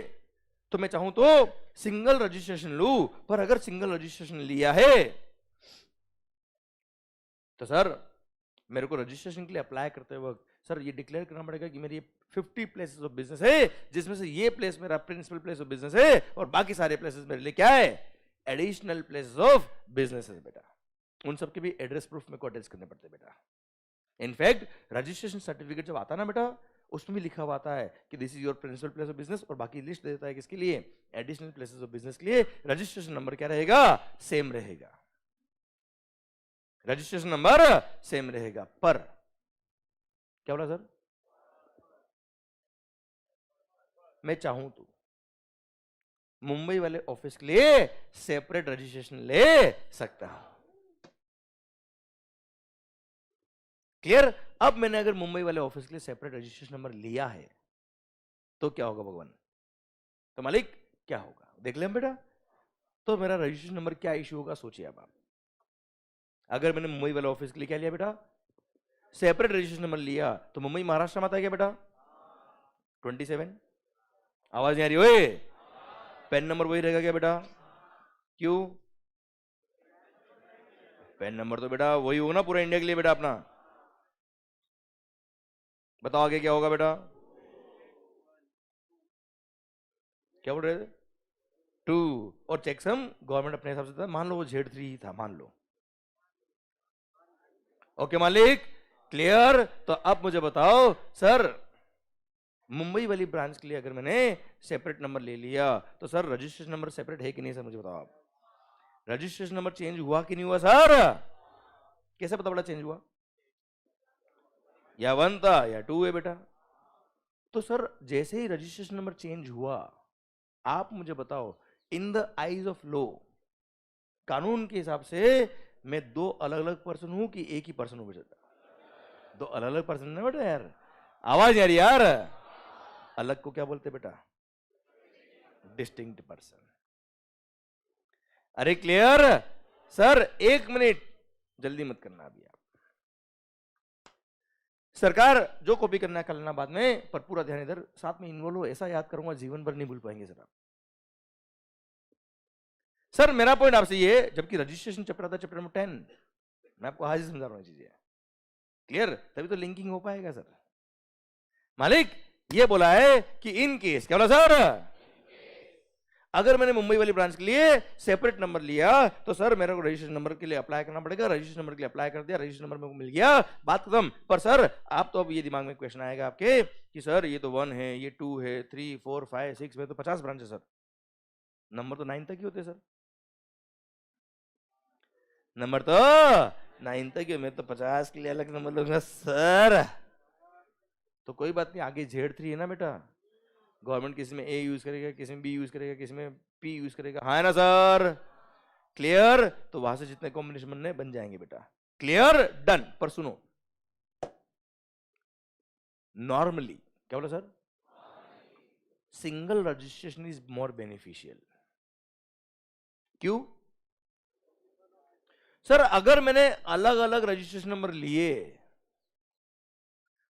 तो मैं चाहूं तो सिंगल रजिस्ट्रेशन लू, पर अगर सिंगल रजिस्ट्रेशन लिया है तो सर मेरे को रजिस्ट्रेशन के लिए अप्लाई करते वक्त सर ये डिक्लेयर करना पड़ेगा कि मेरी 50 प्लेसेस ऑफ बिजनेस है, जिसमें से ये प्लेस मेरा प्रिंसिपल प्लेस ऑफ बिजनेस है और बाकी सारे प्लेसेस मेरे लिए क्या है, एडिशनल प्लेसेस ऑफ बिजनेस है बेटा। उन सबके भी एड्रेस प्रूफ मेरे को अटैच करने पड़ते बेटा। इनफैक्ट रजिस्ट्रेशन सर्टिफिकेट जब आता ना बेटा, उसमें भी लिखा हुआ आता है कि this is your principal place of business, और बाकी लिस्ट देता है किसके लिए, एडिशनल प्लेसेस ऑफ बिजनेस के लिए। रजिस्ट्रेशन नंबर क्या रहेगा, सेम रहेगा, रजिस्ट्रेशन नंबर सेम रहेगा। पर क्या बोला सर, मैं चाहूं तो मुंबई वाले ऑफिस के लिए सेपरेट रजिस्ट्रेशन ले सकता हूं। क्लियर? अब मैंने अगर मुंबई वाले ऑफिस के लिए सेपरेट रजिस्ट्रेशन नंबर लिया है तो क्या होगा भगवान, तो मालिक क्या होगा, देख लें बेटा। तो मेरा रजिस्ट्रेशन नंबर क्या इश्यू होगा, सोचिए अब आप। अगर मैंने मुंबई वाले ऑफिस के लिए क्या लिया बेटा, सेपरेट रजिस्ट्रेशन नंबर लिया, तो मुंबई महाराष्ट्र में आता है क्या बेटा, 27। आवाज नहीं आ रही ओए, पेन नंबर वही रहेगा क्या बेटा, क्यों, पेन नंबर तो बेटा वही होगा ना पूरा इंडिया के लिए बेटा अपना। बताओ आगे क्या होगा बेटा, क्या बोल रहे थे, 2। और चेकसम गवर्नमेंट अपने हिसाब से था, मान लो वो Z3 ही था, मान लो। ओके मालिक, क्लियर? तो अब मुझे बताओ सर, मुंबई वाली ब्रांच के लिए अगर मैंने सेपरेट नंबर ले लिया तो सर रजिस्ट्रेशन नंबर सेपरेट है कि नहीं सर, मुझे बताओ आप। रजिस्ट्रेशन नंबर चेंज हुआ कि नहीं हुआ सर, कैसे पता पड़ा चेंज हुआ, या 1 था या 2 है बेटा। तो सर जैसे ही रजिस्ट्रेशन नंबर चेंज हुआ, आप मुझे बताओ in the eyes of law, कानून के हिसाब से मैं 2 अलग अलग पर्सन हूं कि एक ही पर्सन हूं बेटा, 2 अलग अलग पर्सन है बेटा यार। आवाज नहीं आ रही यार। अलग को क्या बोलते बेटा? Distinct person. अरे क्लियर? सर 1 मिनट, जल्दी मत करना अभी आप। सरकार जो कॉपी करना है कर लेना बाद में, पर पूरा ध्यान इधर साथ में इन्वॉल्व हो, ऐसा याद करूंगा जीवन भर नहीं भूल पाएंगे सर आप। सर मेरा पॉइंट आपसे ये, जबकि रजिस्ट्रेशन चैप्टर था चैप्टर नंबर 10, मैं आपको आज ही समझा रहा हूं चीजें। क्लियर? तभी तो लिंकिंग हो पाएगा सर। मालिक ये बोला है कि इन केस, क्या बोला सर? अगर मैंने मुंबई वाली ब्रांच के लिए सेपरेट नंबर लिया तो सर मेरे को रजिस्ट्रेशन नंबर के लिए अप्लाई करना पड़ेगा। रजिस्ट्रेशन नंबर के लिए अप्लाई कर दिया, रजिस्ट्रेशन नंबर मेरे को मिल गया, बात खत्म। पर सर आप तो अब ये दिमाग में क्वेश्चन आएगा आपके कि सर ये तो 1 है, ये 2 है, 3 4 5 6 में तो 50 ब्रांच है सर, नंबर तो 9 तक ही होते सर। नंबर तो 9 तक ही, मैं तो 50 के लिए अलग नंबर लूंगा सर। तो कोई बात नहीं, आगे Z3 है ना बेटा, गवर्नमेंट किसी में ए यूज करेगा, किसी में बी यूज करेगा, किसी में पी यूज करेगा, हाँ है ना सर? क्लियर? तो वहां से जितने कॉम्बिनेशन बनने बन जाएंगे बेटा। क्लियर? डन। पर सुनो, नॉर्मली क्या बोला sir? Single registration is more beneficial. क्यों सर? अगर मैंने अलग अलग रजिस्ट्रेशन नंबर लिए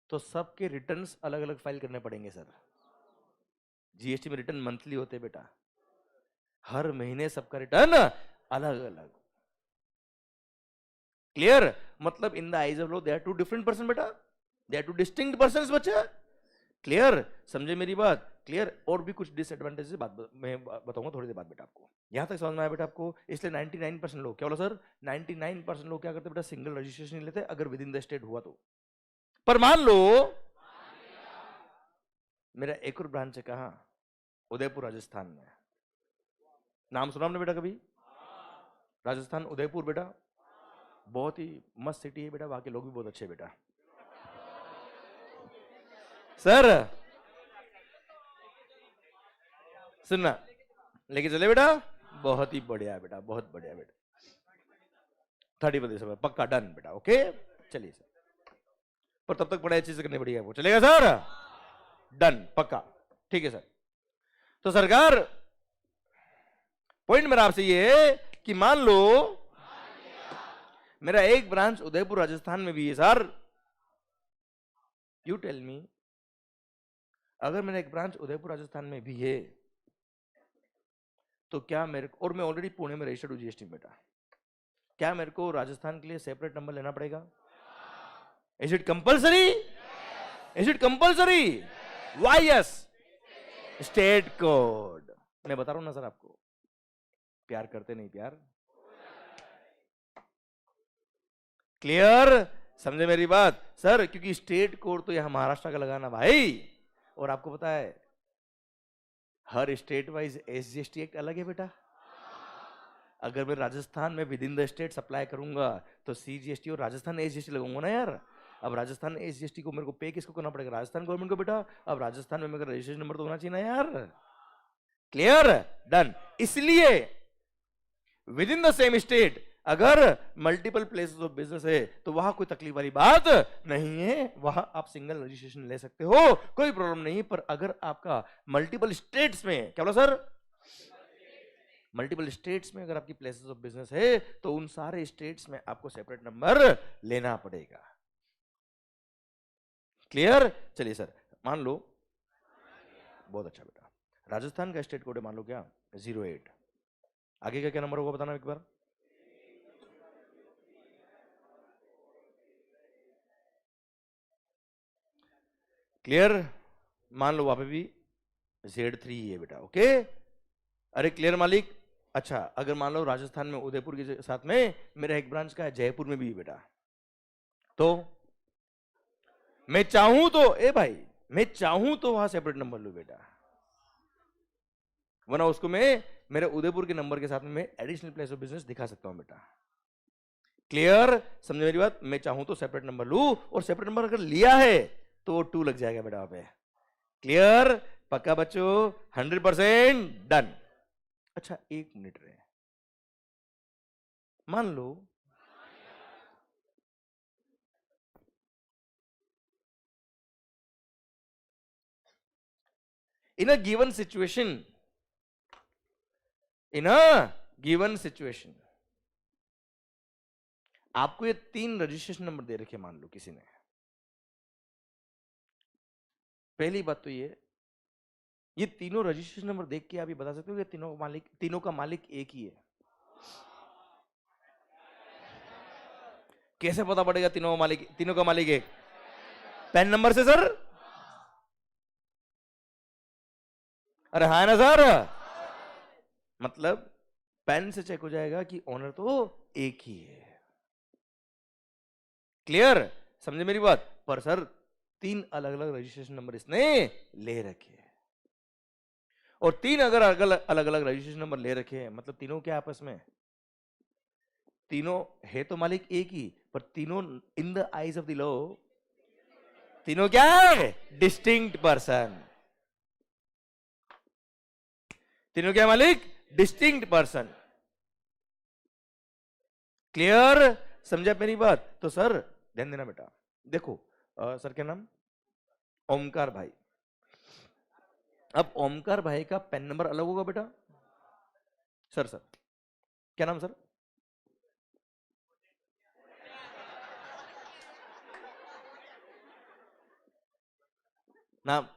तो सबके रिटर्न्स अलग अलग फाइल करने पड़ेंगे सर। जीएसटी में रिटर्न मंथली होते बेटा, हर महीने सबका रिटर्न अलग अलग। क्लियर? मतलब in the eyes of law they are two different person बेटा, they are two distinct persons बच्चा। क्लियर? समझे मेरी बात? क्लियर? और भी कुछ डिसएडवांटेजेस बात मैं बताऊंगा थोड़ी देर बाद बेटा आपको। यहां तक समझ में आया बेटा आपको? इसलिए 99% लोग, क्या बोला सर? 99% लोग क्या करते बेटा? सिंगल रजिस्ट्रेशन नहीं लेते अगर विद इन द स्टेट हुआ तो। पर मान लो मेरा एक और ब्रांच है, कहां? उदयपुर राजस्थान में। नाम सुना आपने बेटा कभी? राजस्थान उदयपुर बेटा, बहुत ही मस्त सिटी है बेटा, वहां के लोग भी बहुत अच्छे हैं बेटा। सर सुनना, लेके चले बेटा, बहुत ही बढ़िया बेटा, बहुत बढ़िया बेटा। 30 पक्का डन बेटा, ओके चलिए सर। पर तब तक बड़ा अच्छी से करनी पड़ेगी आपको, चलेगा सर? डन पक्का, ठीक है सर। तो सरकार पॉइंट मेरा आपसे ये है कि मान लो मेरा एक ब्रांच उदयपुर राजस्थान में भी है सर, यू टेल मी, अगर मेरा एक ब्रांच उदयपुर राजस्थान में भी है तो क्या मेरे को, और मैं ऑलरेडी पुणे में रजिस्टर्ड हूं जीएसटी बेटा, क्या मेरे को राजस्थान के लिए सेपरेट नंबर लेना पड़ेगा? Is it compulsory? Is it compulsory? Why yes? State code. मैं बता रहा हूं ना सर आपको, प्यार करते नहीं प्यार। क्लियर? समझे मेरी बात सर? क्योंकि स्टेट कोड तो यहां महाराष्ट्र का लगाना भाई, और आपको पता है हर स्टेट वाइज एसजीएसटी एक्ट अलग है बेटा। अगर मैं राजस्थान में with in the state supply करूंगा तो सीजीएसटी और राजस्थान एसजीएसटी लगाऊंगा ना यार। अब राजस्थान एसजीएसटी को मेरे को पे किसको करना पड़ेगा? राजस्थान गवर्नमेंट को बेटा। अब राजस्थान में मेरा रजिस्ट्रेशन नंबर तो होना चाहिए ना यार। क्लियर? डन। इसलिए with in the same state अगर मल्टीपल प्लेसेस ऑफ बिजनेस है तो वहां कोई तकलीफ वाली बात नहीं है, वहां आप सिंगल रजिस्ट्रेशन ले सकते हो, कोई प्रॉब्लम नहीं। पर अगर आपका मल्टीपल स्टेट्स में, क्या बोला सर? मल्टीपल स्टेट्स में अगर आपकी प्लेसेस ऑफ बिजनेस है तो उन सारे स्टेट्स में आपको सेपरेट नंबर लेना पड़ेगा। क्लियर? चलिए सर, मान लो, बहुत अच्छा बेटा, राजस्थान का स्टेट कोड है मान लो क्या 08, आगे का क्या नंबर होगा बताना एक बार। क्लियर? मान लो वहां पे भी Z3 है बेटा, ओके। अरे क्लियर मालिक? अच्छा अगर मान लो राजस्थान में उदयपुर के साथ में मेरा एक ब्रांच का है जयपुर में भी है बेटा, तो मैं चाहूं तो, ए भाई मैं चाहूं तो वहां सेपरेट नंबर लू बेटा, वरना उसको मैं मेरे उदयपुर के नंबर के साथ में मैं एडिशनल प्लेस ऑफ बिजनेस दिखा सकता हूं बेटा। क्लियर? समझे मेरी बात? मैं चाहूं तो सेपरेट नंबर लू, और सेपरेट नंबर अगर लिया है तो वो 2 लग जाएगा बेटा वहां पे। क्लियर? पक्का बच्चों? 100% डन। अच्छा 1 मिनट रहे, मान लो in a given situation, in a given situation आपको ये 3 रजिस्ट्रेशन नंबर दे रखे, मान लो किसी ने। पहली बात तो ये तीनों रजिस्ट्रेशन नंबर देख के आप ये बता सकते हो कि तीनों का मालिक एक ही है। कैसे पता पड़ेगा तीनों का मालिक एक? पेन नंबर से सर। अरे हाँ ना सर, मतलब पेन से चेक हो जाएगा कि ओनर तो एक ही है। क्लियर? समझे मेरी बात? पर सर 3 अलग अलग रजिस्ट्रेशन नंबर इसने ले रखे हैं, और 3 अगर अलग अलग रजिस्ट्रेशन नंबर ले रखे हैं, मतलब तीनों क्या आपस में, तीनों है तो मालिक एक ही, पर तीनों in the eyes of the law तीनों क्या है? Distinct person. तीनों क्या मालिक? Distinct person. क्लियर? समझा मेरी बात? तो सर ध्यान देना बेटा, देखो सर क्या नाम? ओमकार भाई। अब ओमकार भाई का पेन नंबर अलग होगा बेटा? सर क्या नाम सर? नाम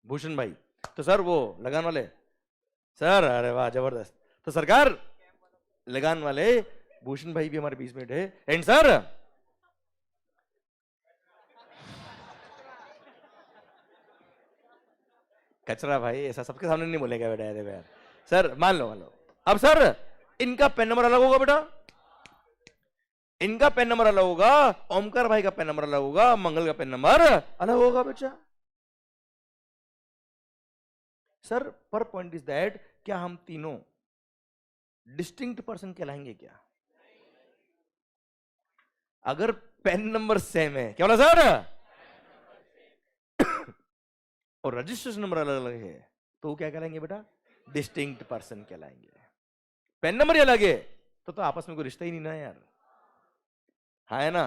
भूषण भाई। तो सर वो लगान वाले सर, अरे वाह जबरदस्त। तो सरकार लगान वाले भूषण भाई भी हमारे बीच में है। एंड सर कचरा भाई, ऐसा सबके सामने नहीं बोलेगा बेटा, अरे यार। सर मान लो अब सर इनका पेन नंबर अलग होगा बेटा, इनका पेन नंबर अलग होगा, ओमकार भाई का पेन नंबर अलग होगा, मंगल का पेन नंबर अलग होगा बेटा। सर पर पॉइंट इज दैट, क्या हम तीनों डिस्टिंक्ट पर्सन कहलाएंगे क्या? अगर पेन नंबर सेम है, क्या बोला सर? और रजिस्ट्रेशन नंबर अलग अलग है, तो क्या कहलाएंगे बेटा? डिस्टिंक्ट पर्सन कहलाएंगे। पेन नंबर ही अलग है तो आपस में कोई रिश्ता ही नहीं ना यार, हाँ है ना?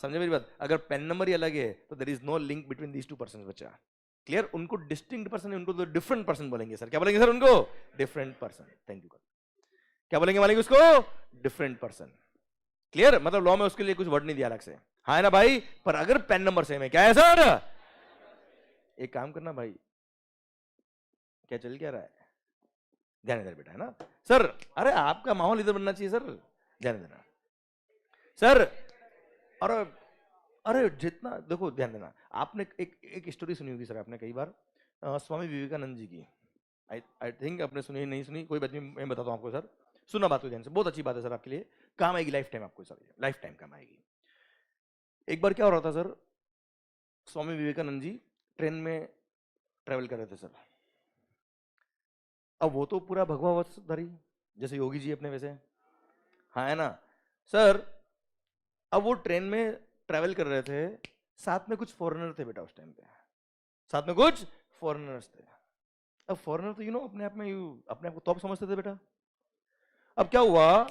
समझे मेरी बात? अगर पेन नंबर ही अलग है तो there is no link between these two person बच्चा। क्लियर? उनको डिस्टिंक्ट पर्सन है, उनको तो डिफरेंट पर्सन बोलेंगे सर। क्या बोलेंगे सर उनको? Different person. Thank you. क्या बोलेंगे मालिक उसको? Different person. क्लियर? मतलब लॉ में उसके लिए कुछ वर्ड नहीं दिया अलग से, हाँ है ना भाई? पर अगर पेन नंबर सेम है, क्या है सर? एक काम करना भाई, क्या चल क्या रहा है? ध्यान इधर बेटा, है ना सर? अरे आपका माहौल इधर बनना चाहिए सर, ध्यान देना सर। और अरे जितना देखो, ध्यान देना। आपने एक स्टोरी सुनी होगी सर, आपने कई बार स्वामी विवेकानंद जी की। आई थिंक आपने सुनी, नहीं सुनी कोई बात नहीं, मैं बताता हूँ आपको सर। सुना बात हो ध्यान से, बहुत अच्छी बात है सर, आपके लिए काम आएगी लाइफ टाइम, आपको सर लाइफ टाइम काम आएगी। एक बार क्या हो रहा था सर, स्वामी विवेकानंद जी ट्रेन में ट्रेवल कर रहे थे सर। अब वो तो पूरा भगवा वस्त्रधारी जैसे योगी जी अपने वैसे, हाँ है ना सर? अब वो ट्रेन में ट्रेवल कर रहे थे, साथ में कुछ फॉरेनर थे बेटा उस टाइम पे, साथ में कुछ फॉरेनर्स थे। अब फॉरेनर तो अपने आप में अपने आप को टॉप समझते थे बेटा। अब क्या हुआ,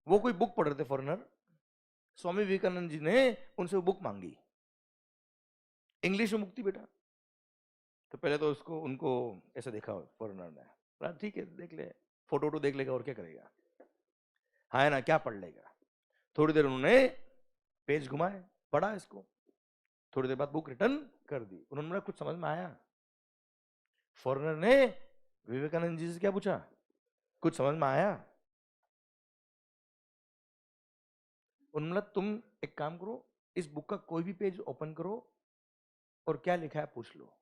वो कोई बुक पढ़ रहे थे फॉरेनर, स्वामी विवेकानंद जी ने उनसे वो बुक मांगी, इंग्लिश में बुक थी बेटा। तो पहले तो उसको उनको ऐसे देखा फॉरेनर ने, बोला ठीक है देख ले, फोटो वोटो देख लेगा और क्या करेगा, हाँ है ना, क्या पढ़ लेगा। थोड़ी देर उन्होंने पेज घुमाए, पढ़ा इसको, थोड़ी देर बाद बुक रिटर्न कर दी। उन्होंने कुछ समझ में आया? फॉरेनर ने विवेकानंद जी से क्या पूछा? कुछ समझ में आया? उन्होंने तुम एक काम करो, इस बुक का कोई भी पेज ओपन करो और क्या लिखा है पूछ लो।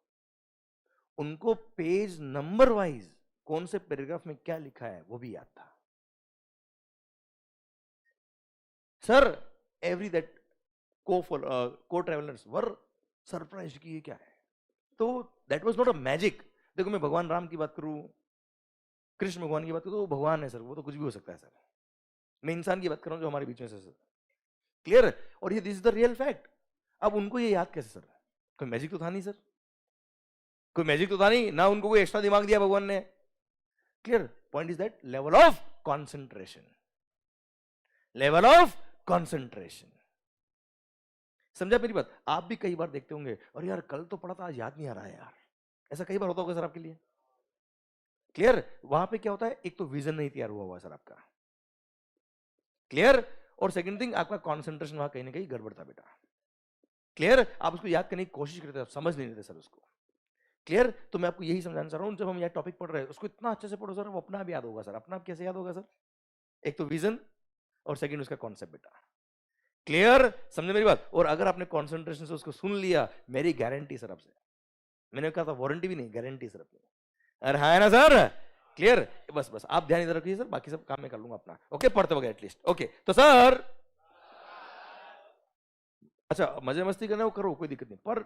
उनको पेज नंबर वाइज कौन से पैराग्राफ में क्या लिखा है वो भी याद था सर। एवरी दैट को ट्रेवलर्स वर सरप्राइज कि ये क्या है। तो that was not a magic. देखो मैं भगवान राम की बात करूं, कृष्ण भगवान की बात करूं, तो वो भगवान है सर, वो तो कुछ भी हो सकता है सर। मैं इंसान की बात कर रहा हूं जो हमारे बीच में सर। क्लियर? और ये this is the real fact. अब उनको ये याद कैसे सर? कोई मैजिक तो था नहीं सर, कोई मैजिक तो था नहीं ना, उनको कोई एक्स्ट्रा दिमाग दिया भगवान ने। Clear? Point is that level of concentration, level of concentration. समझा मेरी बात? आप भी कई बार देखते होंगे, और यार कल तो पढ़ा था आज याद नहीं आ रहा है यार, ऐसा कई बार होता होगा सर आपके लिए। क्लियर? वहां पे क्या होता है, एक तो विजन नहीं तैयार हुआ सर आपका। क्लियर? और सेकंड थिंग, आपका कॉन्सेंट्रेशन वहां कहीं ना कहीं गड़बड़ था बेटा। क्लियर? आप उसको याद करने की कोशिश करते, समझ नहीं रहे सर उसको। क्लियर? तो मैं आपको यही समझाना चाह रहा हूं, जब हम यह टॉपिक पढ़ रहे हैं उसको इतना अच्छे से पढ़ो सर, वो अपना आप याद होगा सर। अपना आप कैसे याद होगा सर? एक तो विजन और सेकंड उसका कॉन्सेप्ट बेटा। क्लियर? समझे मेरी बात? और अगर आपने कॉन्सेंट्रेशन से उसको सुन लिया, मेरी गारंटी सर आपसे, मैंने कहा था वारंटी भी नहीं, गारंटी सर अपनी। अरे हाँ है ना सर? क्लियर? बस बस आप ध्यान इधर रखिए सर, बाकी सब काम मैं कर लूंगा अपना। ओके, पढ़ते वगैरह एटलीस्ट। ओके तो सर, अच्छा मजे मस्ती करना वो करो, कोई दिक्कत नहीं, पर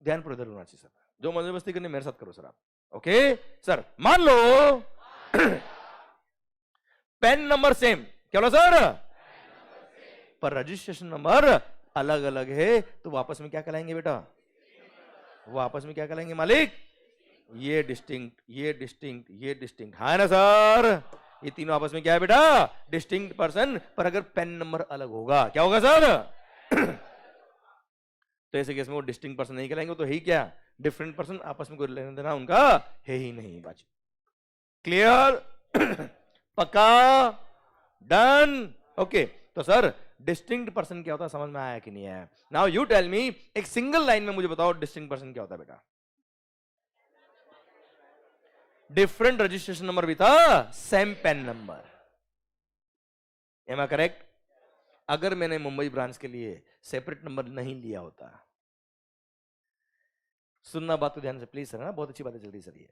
ध्यान पर इधर होना चाहिए सर। जो मजे मस्ती करनी मेरे साथ करो सर आप। ओके सर, मान लो पेन नंबर सेम, क्या बोला सर? पर रजिस्ट्रेशन नंबर अलग अलग है, तो वापस में क्या कहलाएंगे बेटा? वो आपस में क्या कहलाएंगे मालिक? ये डिस्टिंक्ट, ये डिस्टिंक्ट, ये डिस्टिंक्ट, हाँ ना सर? ये तीनों आपस में क्या है बेटा? Distinct person. पर अगर पेन नंबर अलग होगा, क्या होगा सर? तो ऐसे केस में वो डिस्टिंक्ट पर्सन नहीं कहलाएंगे, तो है ही क्या? डिफरेंट पर्सन, आपस में कोई लेना देना उनका है ही नहीं। बात क्लियर? पक्का? डन? ओके तो सर डिस्टिंक्ट पर्सन क्या होता है, समझ में आया कि नहीं आया? नाउ यू टेल मी, एक सिंगल लाइन में मुझे बताओ डिस्टिंक्ट पर्सन क्या होता है बेटा? डिफरेंट रजिस्ट्रेशन नंबर भी था, same PAN number. Am I correct? अगर मैंने मुंबई ब्रांच के लिए सेपरेट नंबर नहीं लिया होता, सुनना बात तो ध्यान से प्लीज सर, ना बहुत अच्छी बात है, जल्दी सर। ये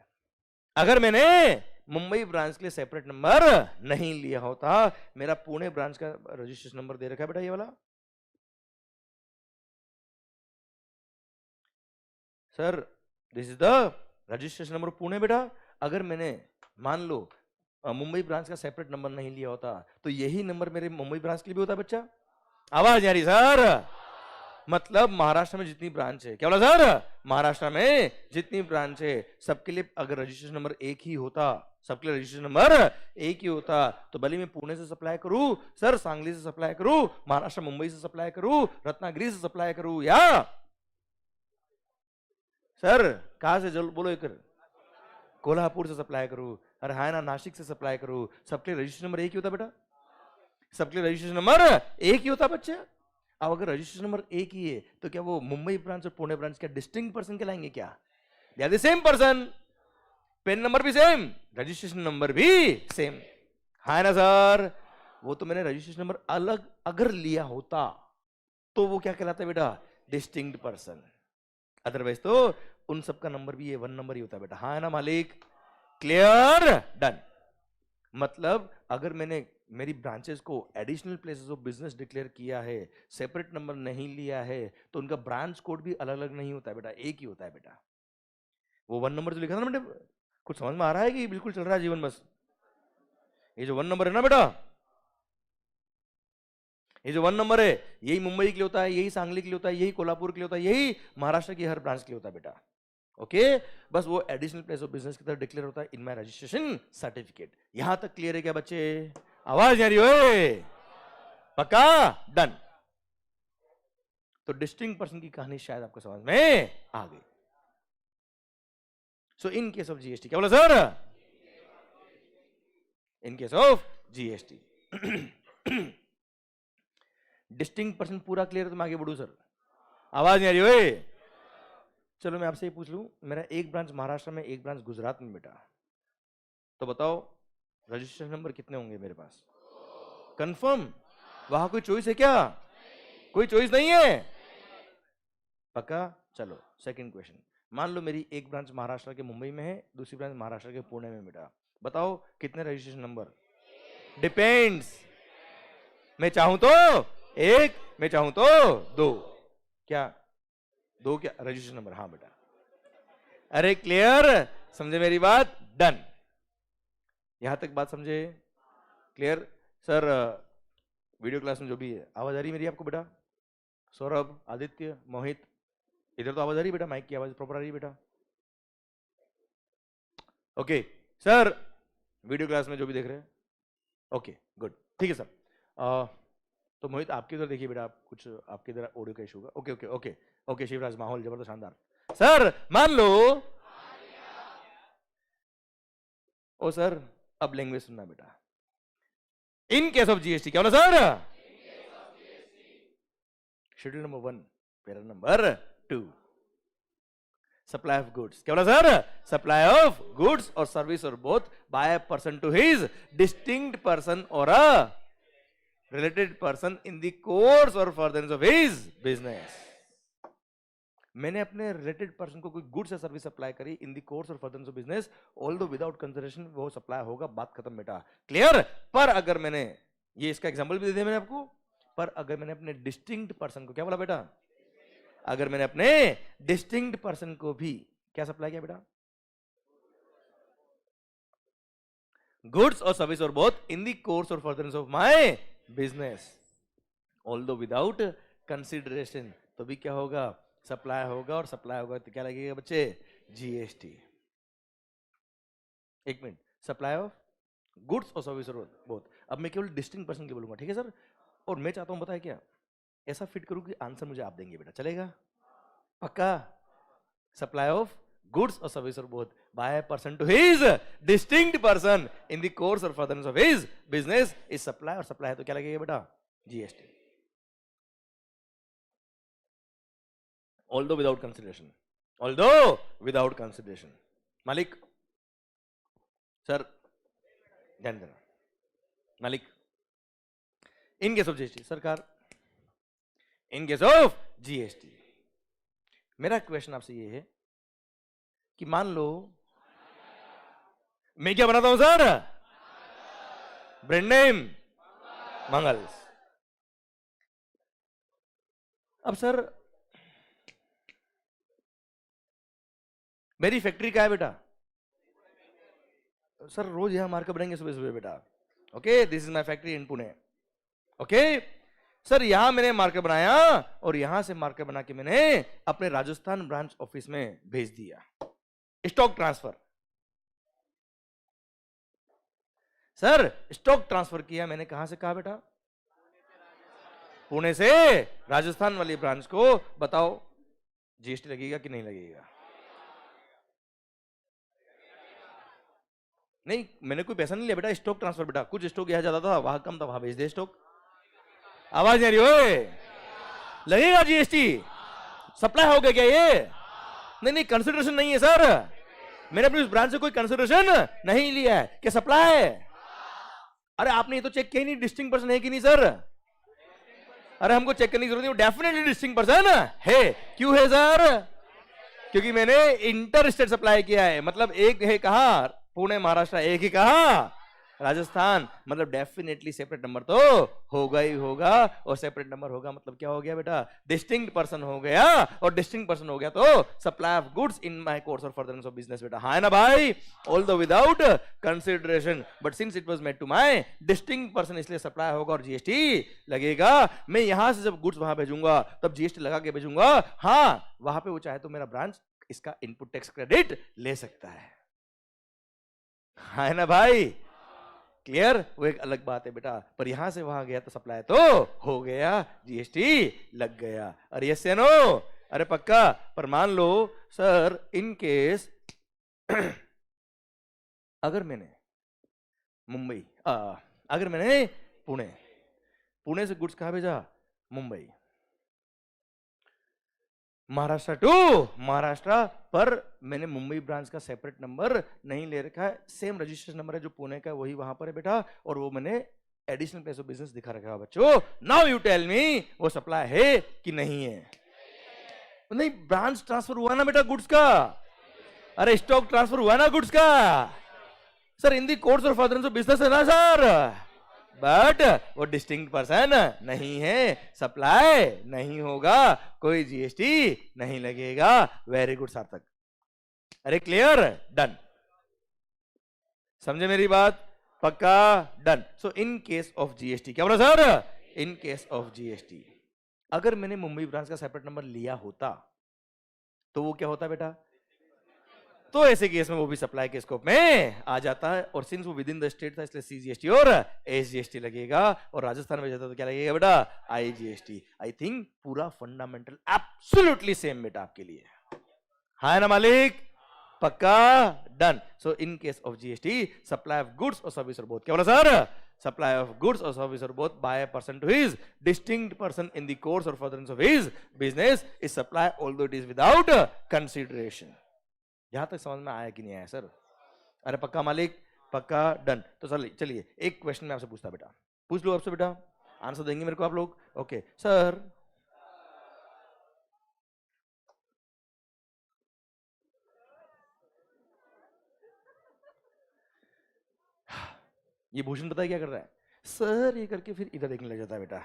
अगर मैंने मुंबई ब्रांच के लिए सेपरेट नंबर नहीं लिया होता, मेरा पुणे ब्रांच का रजिस्ट्रेशन नंबर दे रखा है बेटा ये वाला sir, this is the registration number Pune बेटा। अगर मैंने मान लो मुंबई ब्रांच का सेपरेट नंबर नहीं लिया होता, तो यही नंबर मेरे मुंबई ब्रांच के लिए भी होता बच्चा। आवाज आ रही सर? मतलब महाराष्ट्र में जितनी ब्रांच है, क्या बोला सर? महाराष्ट्र में जितनी ब्रांच है सबके लिए अगर रजिस्ट्रेशन नंबर एक ही होता, सबके लिए रजिस्ट्रेशन नंबर एक ही होता, तो भले मैं पुणे से सप्लाई करूं सर, सांगली से सप्लाई करूं, महाराष्ट्र मुंबई से सप्लाई करूं, रत्नागिरी से सप्लाई करूं, या सर कहां से बोलो एक, कोल्हापुर से सप्लाई करूं, हरियाणा नासिक से सप्लाई करूं, सबके रजिस्ट्रेशन नंबर एक ही होता बेटा। सबके रजिस्ट्रेशन नंबर एक ही होता बच्चे। अब अगर रजिस्ट्रेशन नंबर एक ही है, तो क्या वो मुंबई ब्रांच और पुणे ब्रांच क्या डिस्टिंक्ट पर्सन कहलाएंगे क्या? They are the same person, PAN number भी सेम, रजिस्ट्रेशन नंबर भी सेम, है ना सर? वो तो मैंने रजिस्ट्रेशन नंबर अलग अगर लिया होता, तो वो क्या कहलाता है बेटा? Distinct person. अदरवाइज तो उन सबका नंबर भी ये वन नंबर ही होता है बेटा, हाँ ना मालिक? क्लियर? डन। मतलब अगर मैंने मेरी ब्रांचेस को additional places of business declare किया है, सेपरेट नंबर नहीं लिया है, तो उनका ब्रांच कोड भी अलग अलग नहीं होता है बेटा, एक ही होता है बेटा। वो वन नंबर जो लिखा था ना बेटा, कुछ समझ में आ रहा है कि बिल्कुल चल रहा है जीवन बस? ये जो वन नंबर है ना बेटा, ये जो वन नंबर है, यही मुंबई के लिए होता है, यही सांगली के लिए होता है, यही कोल्हापुर के लिए होता है, यही महाराष्ट्र की हर ब्रांच के लिए होता है बेटा। ओके बस वो एडिशनल प्लेस ऑफ बिजनेस की तरह डिक्लेयर होता है इन माय रजिस्ट्रेशन सर्टिफिकेट। यहां तक क्लियर है क्या बच्चे? आवाज नहीं आ रही हो? पक्का? डन। तो डिस्टिंक्ट पर्सन की कहानी शायद आपको समझ में आ गई। सो इन केस ऑफ जीएसटी, क्या बोला sir? In case of GST distinct person पूरा क्लियर, तो मैं आगे बढ़ू सर? आवाज नहीं आ रही हो? चलो मैं आपसे ये पूछ लूं, मेरा एक ब्रांच महाराष्ट्र में, एक ब्रांच गुजरात में बेटा, तो बताओ रजिस्ट्रेशन नंबर कितने होंगे मेरे पास? कंफर्म? वहां कोई चॉइस है क्या? कोई चॉइस नहीं है? पक्का? चलो सेकंड क्वेश्चन, मान लो मेरी एक ब्रांच महाराष्ट्र के मुंबई में है, दूसरी ब्रांच महाराष्ट्र के पुणे में बेटा, बताओ कितने रजिस्ट्रेशन नंबर? डिपेंड्स। मैं चाहूं तो एक, मैं चाहूं तो दो। क्या दो? क्या रजिस्ट्रेशन नंबर? हाँ बेटा। अरे क्लियर? समझे मेरी बात? डन। यहां तक बात समझे? क्लियर? सर वीडियो क्लास में जो भी है, आवाज आ रही मेरी आपको बेटा? सौरभ, आदित्य, मोहित, इधर तो आवाज आ रही बेटा? माइक की आवाज प्रॉपर आ रही बेटा? ओके सर, वीडियो क्लास में जो भी देख रहे हैं, ओके गुड, ठीक है सर। तो मोहित आपके इधर देखिए बेटा, आप कुछ आपके इधर ऑडियो का इशू होगा। Okay okay okay okay Shivraj, माहौल जबरदस्त शानदार। सर मान लो ओ सर अब लैंग्वेज सुनना बेटा। इन केस ऑफ जीएसटी क्या बोला sir? Schedule number 1 para number 2, supply of goods क्या बोला सर? सप्लाई ऑफ गुड्स और सर्विस और both by a person to his distinct person और a related person in the course और फर्दरेंस ऑफ हिज बिजनेस। मैंने अपने related person को कोई गुड्स या सर्विस सप्लाई करी इन द कोर्स और furtherance of business, although without consideration वो सप्लाई होगा, बात खत्म बेटा। क्लियर? पर अगर मैंने ये इसका एग्जांपल भी दे दिया मैंने आपको, पर अगर मैंने अपने डिस्टिंक्ट पर्सन को क्या बोला बेटा? अगर मैंने अपने डिस्टिंक्ट पर्सन को भी क्या सप्लाई किया बेटा? गुड्स और सर्विस और बोथ इन द कोर्स और furtherance of my business, although without consideration, तो भी क्या होगा? सप्लाई होगा। और सप्लाई होगा तो क्या लगेगा बच्चे? जीएसटी। एक मिनट, सप्लाई ऑफ गुड्स और सर्विस और बोथ। अब मैं केवल डिस्टिंक्ट पर्सन की बोलूंगा, ठीक है सर? और मैं चाहता हूं बताया क्या, ऐसा फिट करूं कि आंसर मुझे आप देंगे बेटा, चलेगा? पक्का? सप्लाई ऑफ गुड्स और सर्विस और both by person to his distinct person in the course और furtherance of his business is supply. और सप्लाई है तो क्या लगेगा बेटा? GST. Although without consideration, although without consideration. मालिक सर ध्यान देना, मालिक इन केस ऑफ जीएसटी सरकार, इन केस ऑफ जीएसटी मेरा क्वेश्चन आपसे ये है कि मान लो मैं क्या बनाता हूं सर? Brand name Mangals. अब सर मेरी फैक्ट्री क्या है बेटा? सर रोज यहां मार्कर बनाएंगे सुबह सुबह बेटा। Okay, this is my factory in Pune. Okay sir, यहां मैंने मार्कर बनाया और यहां से मार्कर बना के मैंने अपने राजस्थान ब्रांच ऑफिस में भेज दिया। Stock transfer. Sir stock transfer किया मैंने, कहां से कहा बेटा? पुणे से राजस्थान वाली ब्रांच को। बताओ जीएसटी लगेगा कि नहीं लगेगा? नहीं, मैंने कोई पैसा नहीं लिया बेटा, स्टॉक ट्रांसफर बेटा। कुछ स्टॉक यहां ज्यादा था, वहां कम था, वहां भेज दे स्टॉक। आवाज नहीं आ रही ओए? लगेगा जीएसटी? सप्लाई हो गया क्या ये? नहीं नहीं, कंसिडरेशन नहीं है सर, मैंने अपनी उस ब्रांच से कोई कंसिडरेशन नहीं लिया है। क्या सप्लाई है? अरे आपने ये तो चेक किया ही नहीं, डिस्टिंक्ट पर्सन है कि नहीं सर? अरे हमको चेक करने की जरूरत नहीं, डेफिनेटली डिस्टिंक्ट पर्सन है। क्यों है सर? क्योंकि मैंने इंटर स्टेट सप्लाई किया है। मतलब एक है कहा पुणे महाराष्ट्र, एक ही कहा राजस्थान, मतलब डेफिनेटली सेपरेट नंबर तो होगा ही होगा। और सेपरेट नंबर होगा मतलब क्या हो गया बेटा? डिस्टिंक्ट पर्सन हो गया। और डिस्टिंक्ट पर्सन हो गया तो supply of goods in my course और फर्दरेंस ऑफ बिजनेस बेटा। हाँ ना भाई? Although without consideration, but since it was made to my distinct person, इसलिए सप्लाई होगा और जीएसटी लगेगा। मैं यहां से जब गुड्स वहां भेजूंगा तब जीएसटी लगा के भेजूंगा। हाँ, वहां पे वो चाहे तो मेरा ब्रांच इसका इनपुट टैक्स क्रेडिट ले सकता है। है ना भाई? क्लियर? वो एक अलग बात है बेटा, पर यहां से वहां गया तो सप्लाई तो हो गया, जीएसटी लग गया। अरे यस या नो? अरे पक्का? पर मान लो सर इन केस अगर मैंने मुंबई, अगर मैंने पुणे से गुड्स कहां भेजा? मुंबई। महाराष्ट्र टू महाराष्ट्र, पर मैंने मुंबई ब्रांच का सेपरेट नंबर नहीं ले रखा है, सेम रजिस्ट्रेशन नंबर है जो पुणे का वही वहां पर है बेटा, और वो मैंने एडिशनल प्लेस ऑफ बिजनेस दिखा रखा है बच्चों। नाउ यू टेल मी वो सप्लाई है कि नहीं है? नहीं, ब्रांच ट्रांसफर हुआ ना बेटा गुड्स का। अरे स्टॉक ट्रांसफर हुआ ना गुड्स का सर, इन दी कोर्स और फर्दरेंस ऑफ बिजनेस है ना सर, बट वो डिस्टिंक्ट पर्सन नहीं है, सप्लाई नहीं होगा, कोई जीएसटी नहीं लगेगा। वेरी गुड सार्थक। अरे क्लियर? डन? समझे मेरी बात? पक्का? Done. So in case of GST क्या बोला sir? In case of GST अगर मैंने मुंबई ब्रांच का सेपरेट नंबर लिया होता तो वो क्या होता बेटा? तो ऐसे केस में वो भी सप्लाई के स्कोप में आ जाता है। और सिंस वो विद इन द स्टेट था इसलिए सीजीएसटी और एसजीएसटी लगेगा। और राजस्थान में जाता तो क्या लगेगा बेटा? आईजीएसटी। आई थिंक पूरा फंडामेंटल एब्सोल्युटली सेम बेटा आपके लिए। है ना मालिक? पक्का done. So in case of GST, supply of goods or service or both. क्या बोला sir? Supply of goods or service or both by a person to his distinct person in the course or furtherance of his business is supply, although it is without consideration. यहां तक समझ में आया कि नहीं आया सर? अरे पक्का मालिक, पक्का डन. तो सर चलिए एक क्वेश्चन मैं आपसे पूछता बेटा, पूछ लो आपसे बेटा, आंसर देंगे मेरे को आप लोग? ओके सर, ये भूषण पता है क्या कर रहा है सर? ये करके फिर इधर देखने लग जाता है बेटा,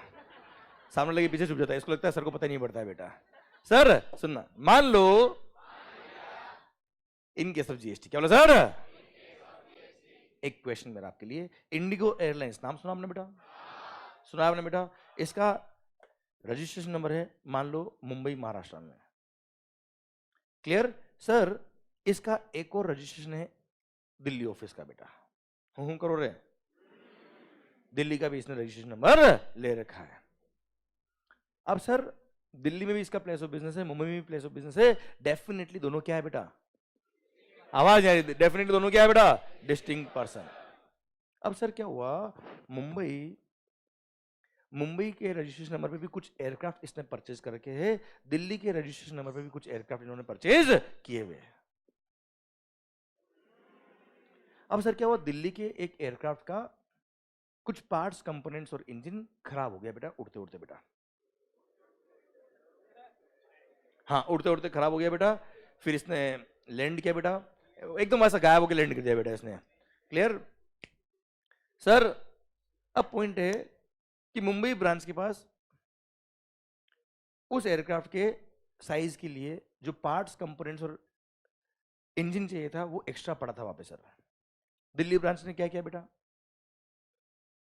सामने लगे पीछे छुप जाता है, इसको लगता है सर को पता नहीं पड़ता है बेटा. सर सुनना, मान लो इन केस ऑफ जीएसटी, क्या बोला सर? एक क्वेश्चन मेरा आपके लिए, इंडिगो एयरलाइंस नाम सुना आपने बेटा? सुना आपने बेटा? इसका रजिस्ट्रेशन नंबर है मान लो मुंबई महाराष्ट्र में. Clear sir? इसका एक और रजिस्ट्रेशन है दिल्ली ऑफिस का बेटा. हूं करो रे, दिल्ली का भी इसने रजिस्ट्रेशन नंबर ले रखा है. अब सर दिल्ली में भी इसका प्लेस ऑफ बिजनेस है, मुंबई में भी प्लेस ऑफ बिजनेस है. डेफिनेटली दोनों क्या है बेटा? आवाज आ रही है? डेफिनेटली दोनों क्या है बेटा? Distinct person. अब सर क्या हुआ, मुंबई के रजिस्ट्रेशन नंबर पे भी कुछ एयरक्राफ्ट इसने परचेज करके है, दिल्ली के रजिस्ट्रेशन नंबर पे भी कुछ एयरक्राफ्ट इन्होंने परचेज किए हुए. अब सर क्या हुआ, दिल्ली के एक एयरक्राफ्ट का कुछ पार्ट्स, कंपोनेंट्स और इंजन खराब हो गया बेटा उड़ते उड़ते बेटा. हाँ उड़ते उड़ते खराब हो गया बेटा. फिर इसने लैंड किया बेटा, एकदम ऐसा गायब होकर लैंड कर दिया बेटा इसने. Clear sir? अब पॉइंट है कि मुंबई ब्रांच के पास उस एयरक्राफ्ट के साइज के लिए जो पार्ट्स, कंपोनेंट्स और इंजन चाहिए था वो एक्स्ट्रा पड़ा था वहां पे सर. दिल्ली ब्रांच ने क्या किया बेटा,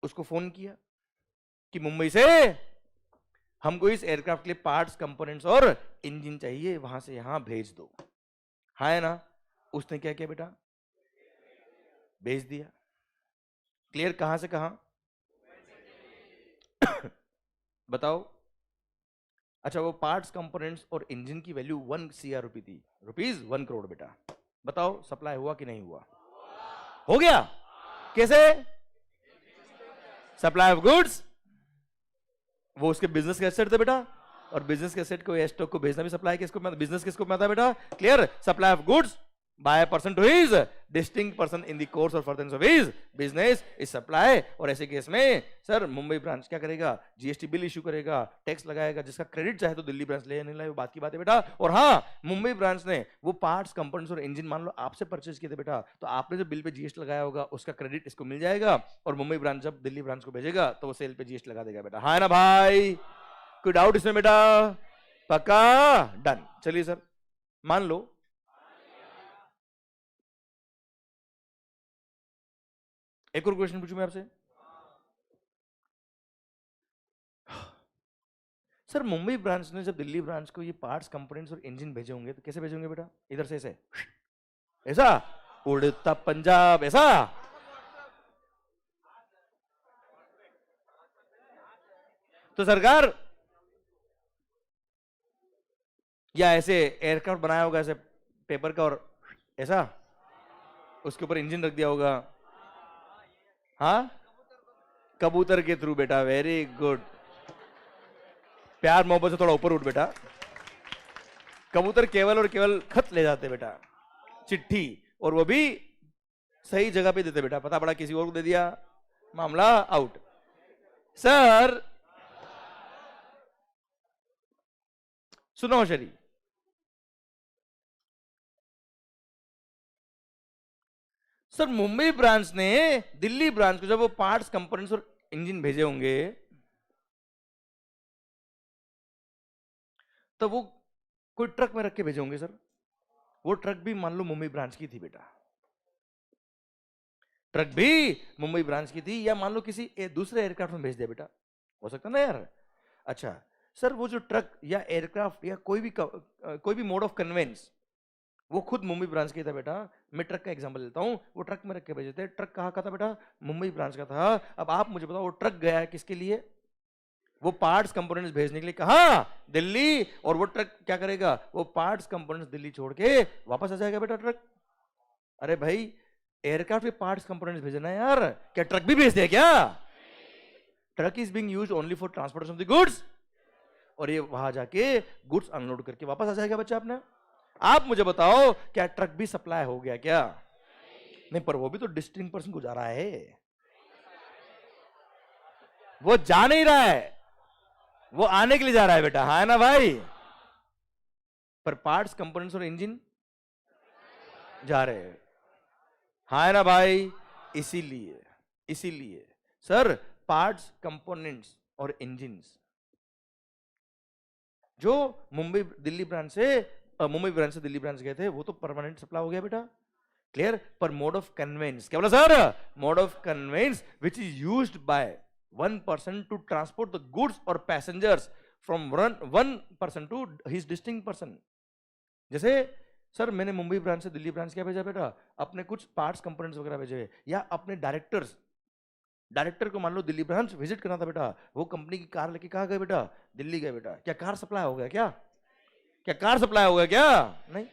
उसको फोन किया कि मुंबई से हमको इस एयरक्राफ्ट के लिए पार्ट्स, कंपोनेंट्स और इंजन चाहिए, वहां से यहां भेज दो. हाँ है ना? उसने क्या किया बेटा? भेज दिया. क्लियर? कहां से कहां बताओ? अच्छा वो पार्ट्स, कंपोनेंट्स और इंजन की वैल्यू 1 CR रुपी थी, रुपीज 1 करोड़ बेटा. बताओ सप्लाई हुआ कि नहीं हुआ? हो गया. कैसे? सप्लाई ऑफ गुड्स, वो उसके बिजनेस के एसेट थे बेटा, और बिजनेस के एसेट को या स्टॉक को भेजना भी सप्लाई किसको, बिजनेस किसको आता है बेटा? Clear? Supply of goods by a person to his distinct person in the course और furtherance of his business is supply. और ऐसे केस में सर मुंबई ब्रांच क्या करेगा? जीएसटी बिल इशू करेगा, टैक्स लगाएगा, जिसका क्रेडिट चाहे तो दिल्ली ब्रांच ले नहीं लाए, वो बात की बात है बेटा. और हाँ मुंबई ब्रांच ने वो पार्ट्स, कंपोनेंट्स और इंजन मान लो आपसे परचेज किए थे बेटा, तो आपने जो बिल पे जीएसटी लगाया होगा उसका क्रेडिट इसको मिल जाएगा, और मुंबई ब्रांच जब दिल्ली ब्रांच को भेजेगा तो वो सेल पे जीएसटी लगा देगा बेटा. हाँ ना भाई? कोई डाउट इसमें बेटा? पक्का डन. चलिए सर मान लो एक और क्वेश्चन पूछूं मैं आपसे. सर मुंबई ब्रांच ने जब दिल्ली ब्रांच को ये पार्ट्स, कंपोनेंट्स और इंजन भेजे होंगे तो कैसे भेजे होंगे बेटा? इधर से ऐसे, ऐसा उड़ता पंजाब, ऐसा? तो सरकार या ऐसे एयरक्राफ्ट बनाया होगा ऐसे पेपर का और ऐसा उसके ऊपर इंजन रख दिया होगा. हाँ कबूतर के थ्रू बेटा. Very good. प्यार मोहब्बत से थोड़ा ऊपर उठ बेटा. कबूतर केवल और केवल खत ले जाते बेटा, चिट्ठी, और वो भी सही जगह पे देते बेटा. पता पड़ा किसी और को दे दिया, मामला आउट. सर सुनो शरी, सर मुंबई ब्रांच ने दिल्ली ब्रांच को जब वो पार्ट्स, कंपोनेंट्स और इंजन भेजे होंगे तो वो कोई ट्रक में रख के भेजे होंगे सर. वो ट्रक भी मान लो मुंबई ब्रांच की थी बेटा, ट्रक भी मुंबई ब्रांच की थी, या मान लो किसी दूसरे एयरक्राफ्ट में भेज दिया बेटा, हो सकता ना यार. अच्छा सर वो जो ट्रक या एयरक्राफ्ट या कोई भी मोड ऑफ कन्वेंस वो खुद मुंबई ब्रांच की था बेटा. मैं ट्रक का एग्जांपल लेता हूं, वो ट्रक में रख के भेजे थे. ट्रक कहां का था बेटा? मुंबई ब्रांच का था. अब आप मुझे बताओ वो ट्रक गया है किसके लिए? वो पार्ट्स, कंपोनेंट्स भेजने के लिए. कहां? दिल्ली. और वो ट्रक क्या करेगा? वो पार्ट्स, कंपोनेंट्स दिल्ली छोड़ के वापस आ जाएगा बेटा ट्रक. अरे भाई एयरक्राफ्ट के पार्ट्स कंपोनेंट्स भेजना है यार, क्या ट्रक भी भेज दे क्या? Truck is being used only for transportation of the goods, और ये वहां जाके गुड्स अनलोड करके वापस आ जाएगा बच्चा अपना। आप मुझे बताओ क्या ट्रक भी सप्लाई हो गया क्या? नहीं, पर वो भी तो डिस्टिंक्ट पर्सन को जा रहा है, वो जा नहीं रहा है, वो आने के लिए जा रहा है बेटा, है ना भाई? पर पार्ट्स कंपोनेंट्स और इंजन जा रहे हैं, है ना भाई? इसीलिए इसीलिए सर पार्ट्स कंपोनेंट्स और इंजन्स जो मुंबई ब्रांच से दिल्ली ब्रांच गए थे वो तो परमानेंट सप्लाई हो गया बेटा, क्लियर। पर मोड ऑफ कन्वेंस क्या बोला sir? Mode of conveyance which is used by one person to transport the goods और passengers from one person to his distinct person. जैसे सर मैंने मुंबई ब्रांच से दिल्ली ब्रांच क्या भेजा बेटा? अपने कुछ पार्ट्स कंपोनेंट्स वगैरह भेजे, या अपने डायरेक्टर को मान लो दिल्ली ब्रांच विजिट करना था बेटा, वो कंपनी की कार लेके कहाँ गए बेटा? दिल्ली गए बेटा। क्या कार सप्लाई हो गया क्या? क्या कार सप्लाई हो गया क्या? नहीं।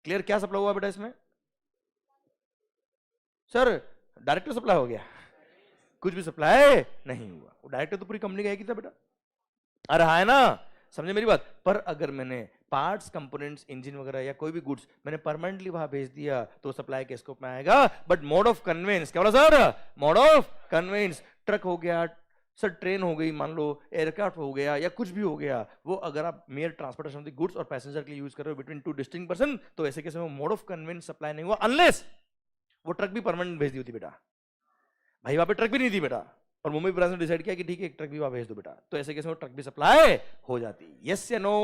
क्लियर, क्या सप्लाई हुआ बेटा इसमें? सर डायरेक्टर सप्लाई हो गया, कुछ भी सप्लाई नहीं हुआ, वो डायरेक्टर तो पूरी कंपनी का एक ही था बेटा। अरे हाँ है ना, समझे मेरी बात? पर अगर मैंने पार्ट्स कंपोनेंट्स इंजन वगैरह या कोई भी गुड्स मैंने परमानेंटली वहां भेज दिया तो सप्लाई के स्कोप में आएगा। बट मोड ऑफ कन्वेंस क्या बोला sir? Mode of conveyance, truck हो गया सर, ट्रेन हो गई मान लो, एयरक्राफ्ट हो गया, या कुछ भी हो गया, वो अगर आप mayor transportation of the goods और पैसेंजर के लिए यूज कर रहे हो बिटवीन टू डिस्टिंक्ट पर्सन, तो ऐसे केस में मोड ऑफ कन्वेंस सप्लाई नहीं हुआ, अनलेस वो ट्रक भी परमानेंट भेज दी होती बेटा। भाई वहां पे ट्रक भी नहीं थी बेटा, और मुंबई ब्रांच ने डिसाइड किया कि ठीक है एक ट्रक भी वहां भेज दो बेटा, तो ऐसे केस में ट्रक भी सप्लाई हो जाती। यस या नो?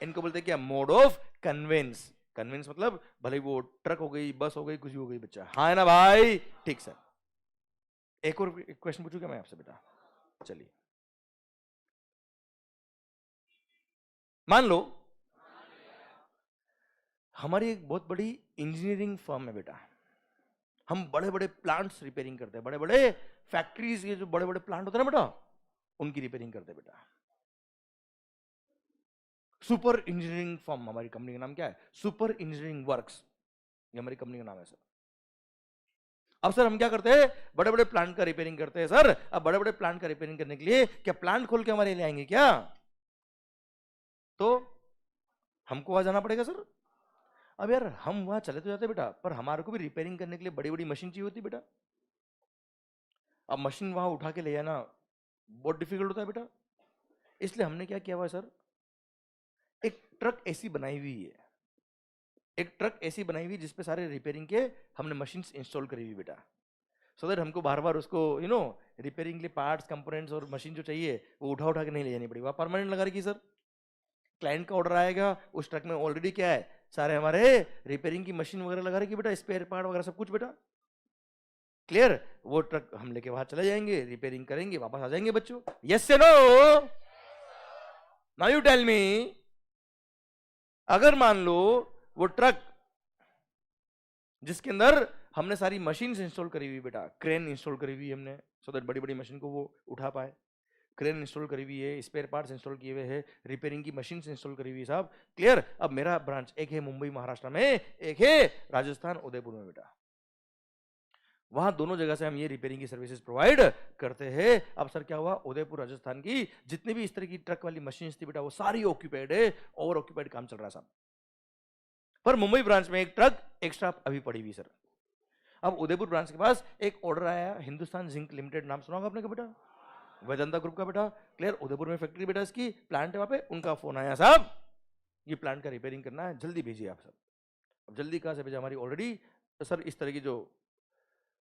इनको बोलते हैं क्या? Mode of convince. कन्वेंस मतलब भले वो ट्रक हो गई, बस हो गई, कुछ भी हो गई बच्चा, हाँ है ना भाई? ठीक सर, एक और क्वेश्चन पूछूं क्या मैं आपसे बेटा? चलिए, मान लो हमारी एक बहुत बड़ी इंजीनियरिंग फर्म है बेटा, हम बड़े बड़े प्लांट्स रिपेयरिंग करते हैं, बड़े बड़े फैक्ट्रीज के जो बड़े बड़े प्लांट होते हैं ना बेटा, उनकी रिपेयरिंग करते हैं बेटा। सुपर इंजीनियरिंग फर्म, हमारी कंपनी का नाम क्या है? सुपर इंजीनियरिंग वर्क्स, ये हमारी कंपनी का नाम है सर। अब सर हम क्या करते हैं? बड़े बड़े प्लांट का रिपेयरिंग करते हैं सर। अब बड़े बड़े प्लांट का रिपेयरिंग करने के लिए क्या प्लांट खोल के हमारे लिए आएंगे क्या? तो हमको वहां जाना पड़ेगा सर। अब यार हम वहां चले तो जाते बेटा, पर हमारे को भी रिपेयरिंग करने के लिए बड़ी बड़ी मशीन चाहिए होती बेटा। अब मशीन वहां उठा के ले जाना बहुत डिफिकल्ट होता है बेटा, इसलिए हमने क्या किया हुआ है सर, एक ट्रक ऐसी बनाई हुई है, एक ट्रक ऐसी बनाई हुई जिसपे सारे रिपेयरिंग के हमने मशीन्स इंस्टॉल करी हुई बेटा, सो दैट हमको बार बार उसको रिपेयरिंग के लिए पार्ट्स कंपोनेंट्स और मशीन जो चाहिए वो उठा उठा के नहीं ले जानी पड़ेगी, वहाँ परमानेंट लगा रखी सर। क्लाइंट का ऑर्डर आएगा, उस ट्रक में ऑलरेडी क्या है, सारे हमारे रिपेयरिंग की मशीन वगैरह लगा रखी बेटा, स्पेयर पार्ट वगैरह सब कुछ बेटा, क्लियर। वो ट्रक हम लेके वहां चले जाएंगे, रिपेयरिंग करेंगे, वापस आ जाएंगे बच्चों। यस से no? Now you tell me, अगर मान लो वो ट्रक जिसके अंदर हमने सारी मशीन इंस्टॉल करी हुई बेटा, क्रेन इंस्टॉल करी हुई हमने, सो दैट बड़ी बड़ी मशीन को वो उठा पाए, क्रेन इंस्टॉल करी हुई है, स्पेयर पार्ट्स इंस्टॉल किए हुए हैं, रिपेयरिंग की मशीन इंस्टॉल करी हुई है साहब, क्लियर। अब मेरा ब्रांच एक है मुंबई महाराष्ट्र में, एक है राजस्थान उदयपुर में बेटा, वहां दोनों जगह से हम ये रिपेयरिंग की सर्विसेज प्रोवाइड करते हैं। अब सर क्या हुआ, उदयपुर राजस्थान की जितनी भी इस तरह की ट्रक वाली मशीन थी बेटा, वो सारी ऑक्यूपाइड है, ओवर ऑक्यूपाइड काम चल रहा है साहब। पर मुंबई ब्रांच में एक ट्रक एक्स्ट्रा अभी पड़ी हुई सर। अब उदयपुर ब्रांच के पास एक ऑर्डर आया, हिंदुस्तान जिंक लिमिटेड, नाम सुना होगा आपने का बेटा, वेदांता ग्रुप का बेटा, क्लियर। उदयपुर में फैक्ट्री बेटा, इसकी प्लांट है वहां पे, उनका फोन आया साहब ये प्लांट का रिपेयरिंग करना है, जल्दी भेजिए आप सब। अब जल्दी कहाँ से भेजा, हमारी ऑलरेडी सर इस तरह की जो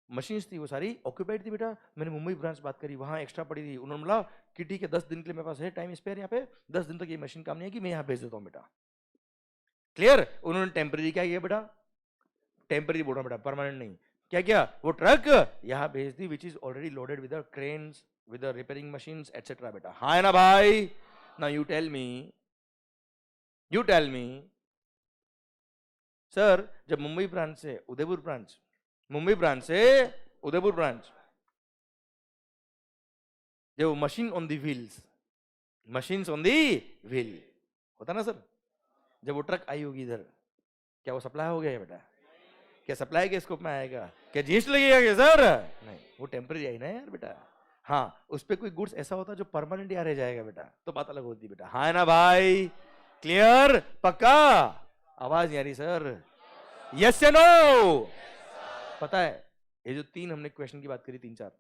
मशीन्स थी वो सारी ऑक्यूपाइड थी बेटा। मैंने मुंबई ब्रांच बात करी, वहां एक्स्ट्रा पड़ी थी, उन्होंने बोला कि ठीक है 10 दिन के लिए मेरे पास है टाइम स्पेयर, यहाँ पे 10 दिन तक ये मशीन काम नहीं है कि मैं यहाँ भेज देता हूँ बेटा, क्लियर। उन्होंने टेम्पररी क्या किया बेटा, टेम्पररी बोल रहा बेटा, परमानेंट नहीं, क्या किया, वो ट्रक यहाँ भेज दी which is already loaded with cranes, with repairing machines etcetera बेटा, हाँ है ना भाई? Now you tell me sir, जब मुंबई ब्रांच से उदयपुर ब्रांच, मुंबई ब्रांच से उदयपुर ब्रांच, जो machine on the wheels, machines on the wheel होता ना सर, जब वो ट्रक आई होगी इधर, क्या वो सप्लाई हो गया बेटा? क्या सप्लाई के स्कोप में आएगा? क्या जीएसटी लगेगा क्या सर? नहीं, वो टेम्पररी आई ना यार बेटा। हाँ, उस पर कोई गुड्स ऐसा होता है जो परमानेंट यहाँ रह जाएगा बेटा, तो बात अलग होती बेटा। हाँ ना भाई? क्लियर? पक्का? आवाज नहीं आ रही सर? यस या नो? पता है ये जो तीन हमने क्वेश्चन की बात करी, तीन चार,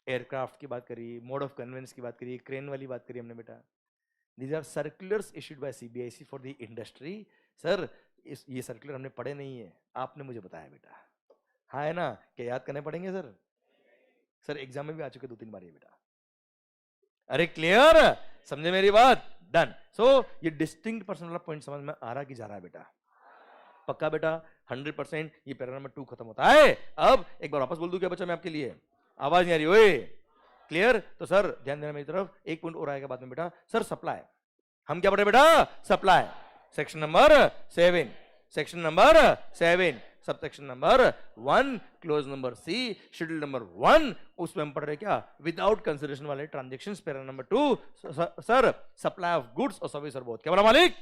एयरक्राफ्ट की बात करी, मोड ऑफ कन्वेंस की बात करी, क्रेन वाली बात करी हमने बेटा, these are circulars issued by CBIC for the industry. Sir ये सर्कुलर हमने पढ़े नहीं है, आपने मुझे बताया बेटा। हाँ है ना? क्या याद करने पड़ेंगे सर? सर एग्जाम में भी आ चुके 2-3 बार ये बेटा। अरे क्लियर? समझे मेरी बात? डन। सो ये डिस्टिंक्ट पर्सन वाला पॉइंट समझ में आ रहा कि जा रहा है बेटा? पक्का बेटा? 100%। ये पैरा नंबर 2 खत्म होता है। अब एक बार वापस बोल दूं क्या बच्चा मैं आपके लिए? आवाज नहीं आ रही? ओए क्लियर? तो सर ध्यान देना मेरी तरफ, एक पॉइंट और आएगा बाद में बेटा। सर सप्लाई, हम क्या पढ़े बेटा? Supply, section number 7, section number 7, sub section number 1, clause number C, schedule number 1, उसमें हम पढ़ रहे क्या? विदाउट कंसिडरेशन वाले transactions, para number 2। Sir supply of goods और सर्विस और बोथ, क्या बोला मालिक?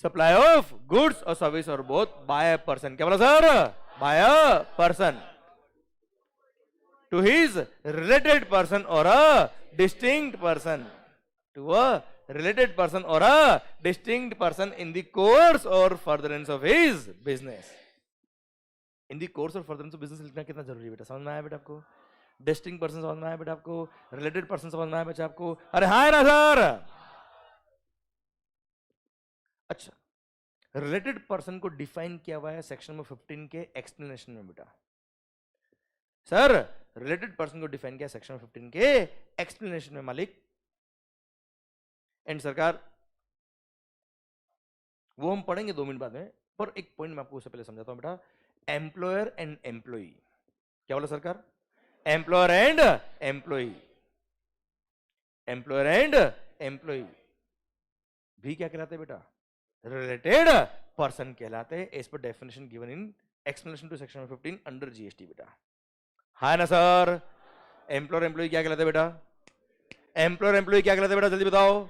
सप्लाई ऑफ गुड्स और सर्विस और बोथ बाय अ पर्सन, क्या बोला sir? By a person to his related person or a distinct person, to a related person or a distinct person in the course or furtherance of his business. In the course or furtherance of business लिखना कितना जरूरी है बेटा? समझ में आया बेटा आपको? distinct person समझ में आया बेटा आपको? related person समझ में आया बेटा आपको? अरे हाँ है ना सर? अच्छा, related person को डिफाइन किया हुआ है सेक्शन नंबर 15 के एक्सप्लेनेशन में बेटा। सर रिलेटेड पर्सन को डिफाइन किया सेक्शन 15 के एक्सप्लेनेशन में मालिक। एंड सरकार वो हम पढ़ेंगे 2 मिनट बाद में, पर एक पॉइंट मैं आपको उससे पहले समझाता हूं बेटा। एम्प्लॉयर एंड एम्प्लॉई, क्या बोला सरकार? Employer and employee, employer and employee भी क्या कहलाते हैं बेटा? रिलेटेड पर्सन कहलाते हैं as per definition given in explanation to section 15 under GST बेटा। हाँ ना सर? एम्प्लॉयर एम्प्लॉय क्या कहलाते बेटा? एम्प्लॉयर एम्प्लॉय क्या कहलाते बेटा? जल्दी बताओ।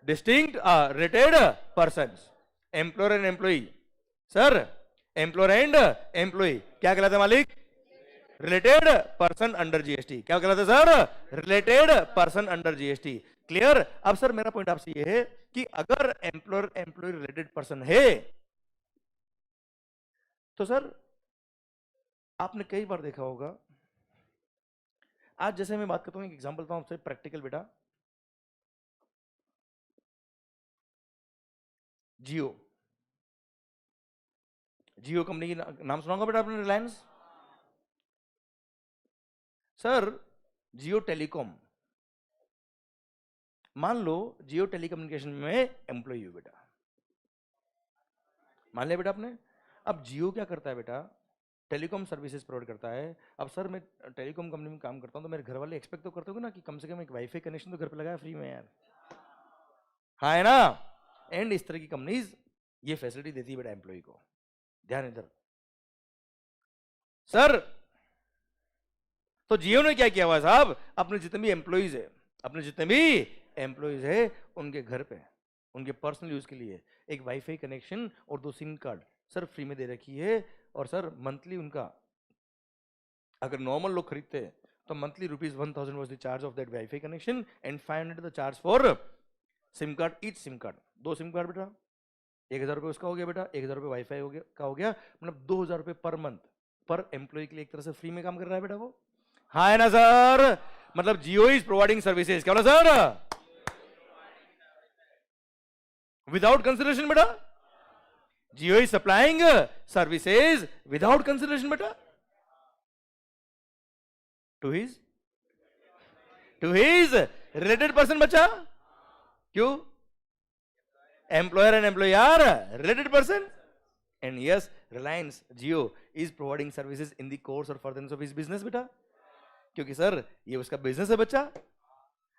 Distinct related persons, employer and employee. Sir employer and employee क्या कहलाते मालिक? रिलेटेड पर्सन अंडर जीएसटी, क्या कहलाते sir? Related person under GST. Clear? अब सर मेरा पॉइंट आपसे ये है कि अगर एम्प्लॉयर एम्प्लॉय रिलेटेड पर्सन है तो सर आपने कई बार देखा होगा, आज जैसे मैं बात करता हूं, एक एग्जांपल देता हूं आपसे प्रैक्टिकल बेटा। जियो, जियो कंपनी की नाम सुना होगा बेटा आपने? रिलायंस। सर जियो टेलीकॉम, मान लो जियो टेलीकम्युनिकेशन में एम्प्लॉय हो बेटा, मान लिया बेटा आपने। अब जियो क्या करता है बेटा? टेलीकॉम सर्विसेज प्रोवाइड करता है। अब सर मैं टेलीकॉम कंपनी में काम करता हूं तो मेरे घर वाले एक्सपेक्ट तो करते हो ना कि कम से कम एक वाईफाई कनेक्शन तो घर पे लगाया फ्री में यार। हाँ है ना? एंड इस तरह की कंपनीज ये फैसिलिटी देती है बेटा एम्प्लॉय को। ध्यान इधर। सर तो जियो ने क्या किया हुआ साहब? अपने जितने भी एम्प्लॉइज है, अपने जितने भी एम्प्लॉइज है उनके घर पे उनके पर्सनल यूज के लिए एक वाईफाई कनेक्शन और 2 सिम कार्ड सर फ्री में दे रखी है। और सर मंथली उनका, अगर नॉर्मल लोग खरीदते हैं तो monthly ₹1000 was the charge of that wifi connection and 500 the charge for SIM card, each SIM card. 2 SIM card बेटा 1000 रुपये उसका हो गया बेटा, 1000 रुपये वाईफाई हो गया का हो गया, मतलब 2000 रुपये पर मंथ पर एम्प्लॉय के लिए एक तरह से फ्री में काम कर रहा है बेटा वो। हाँ है ना सर? मतलब जियो इज प्रोवाइडिंग सर्विसेज, क्या बोला सर? विदाउट कंसिडरेशन बेटा। Jio is supplying services without consideration बेटा टू हिज रिलेटेड पर्सन बच्चा। क्यों? Employer and employ are related person and yes Reliance Jio is providing services in the course और फर्दरेंस ऑफ हिज बिजनेस बेटा, क्योंकि sir ये उसका business है बच्चा।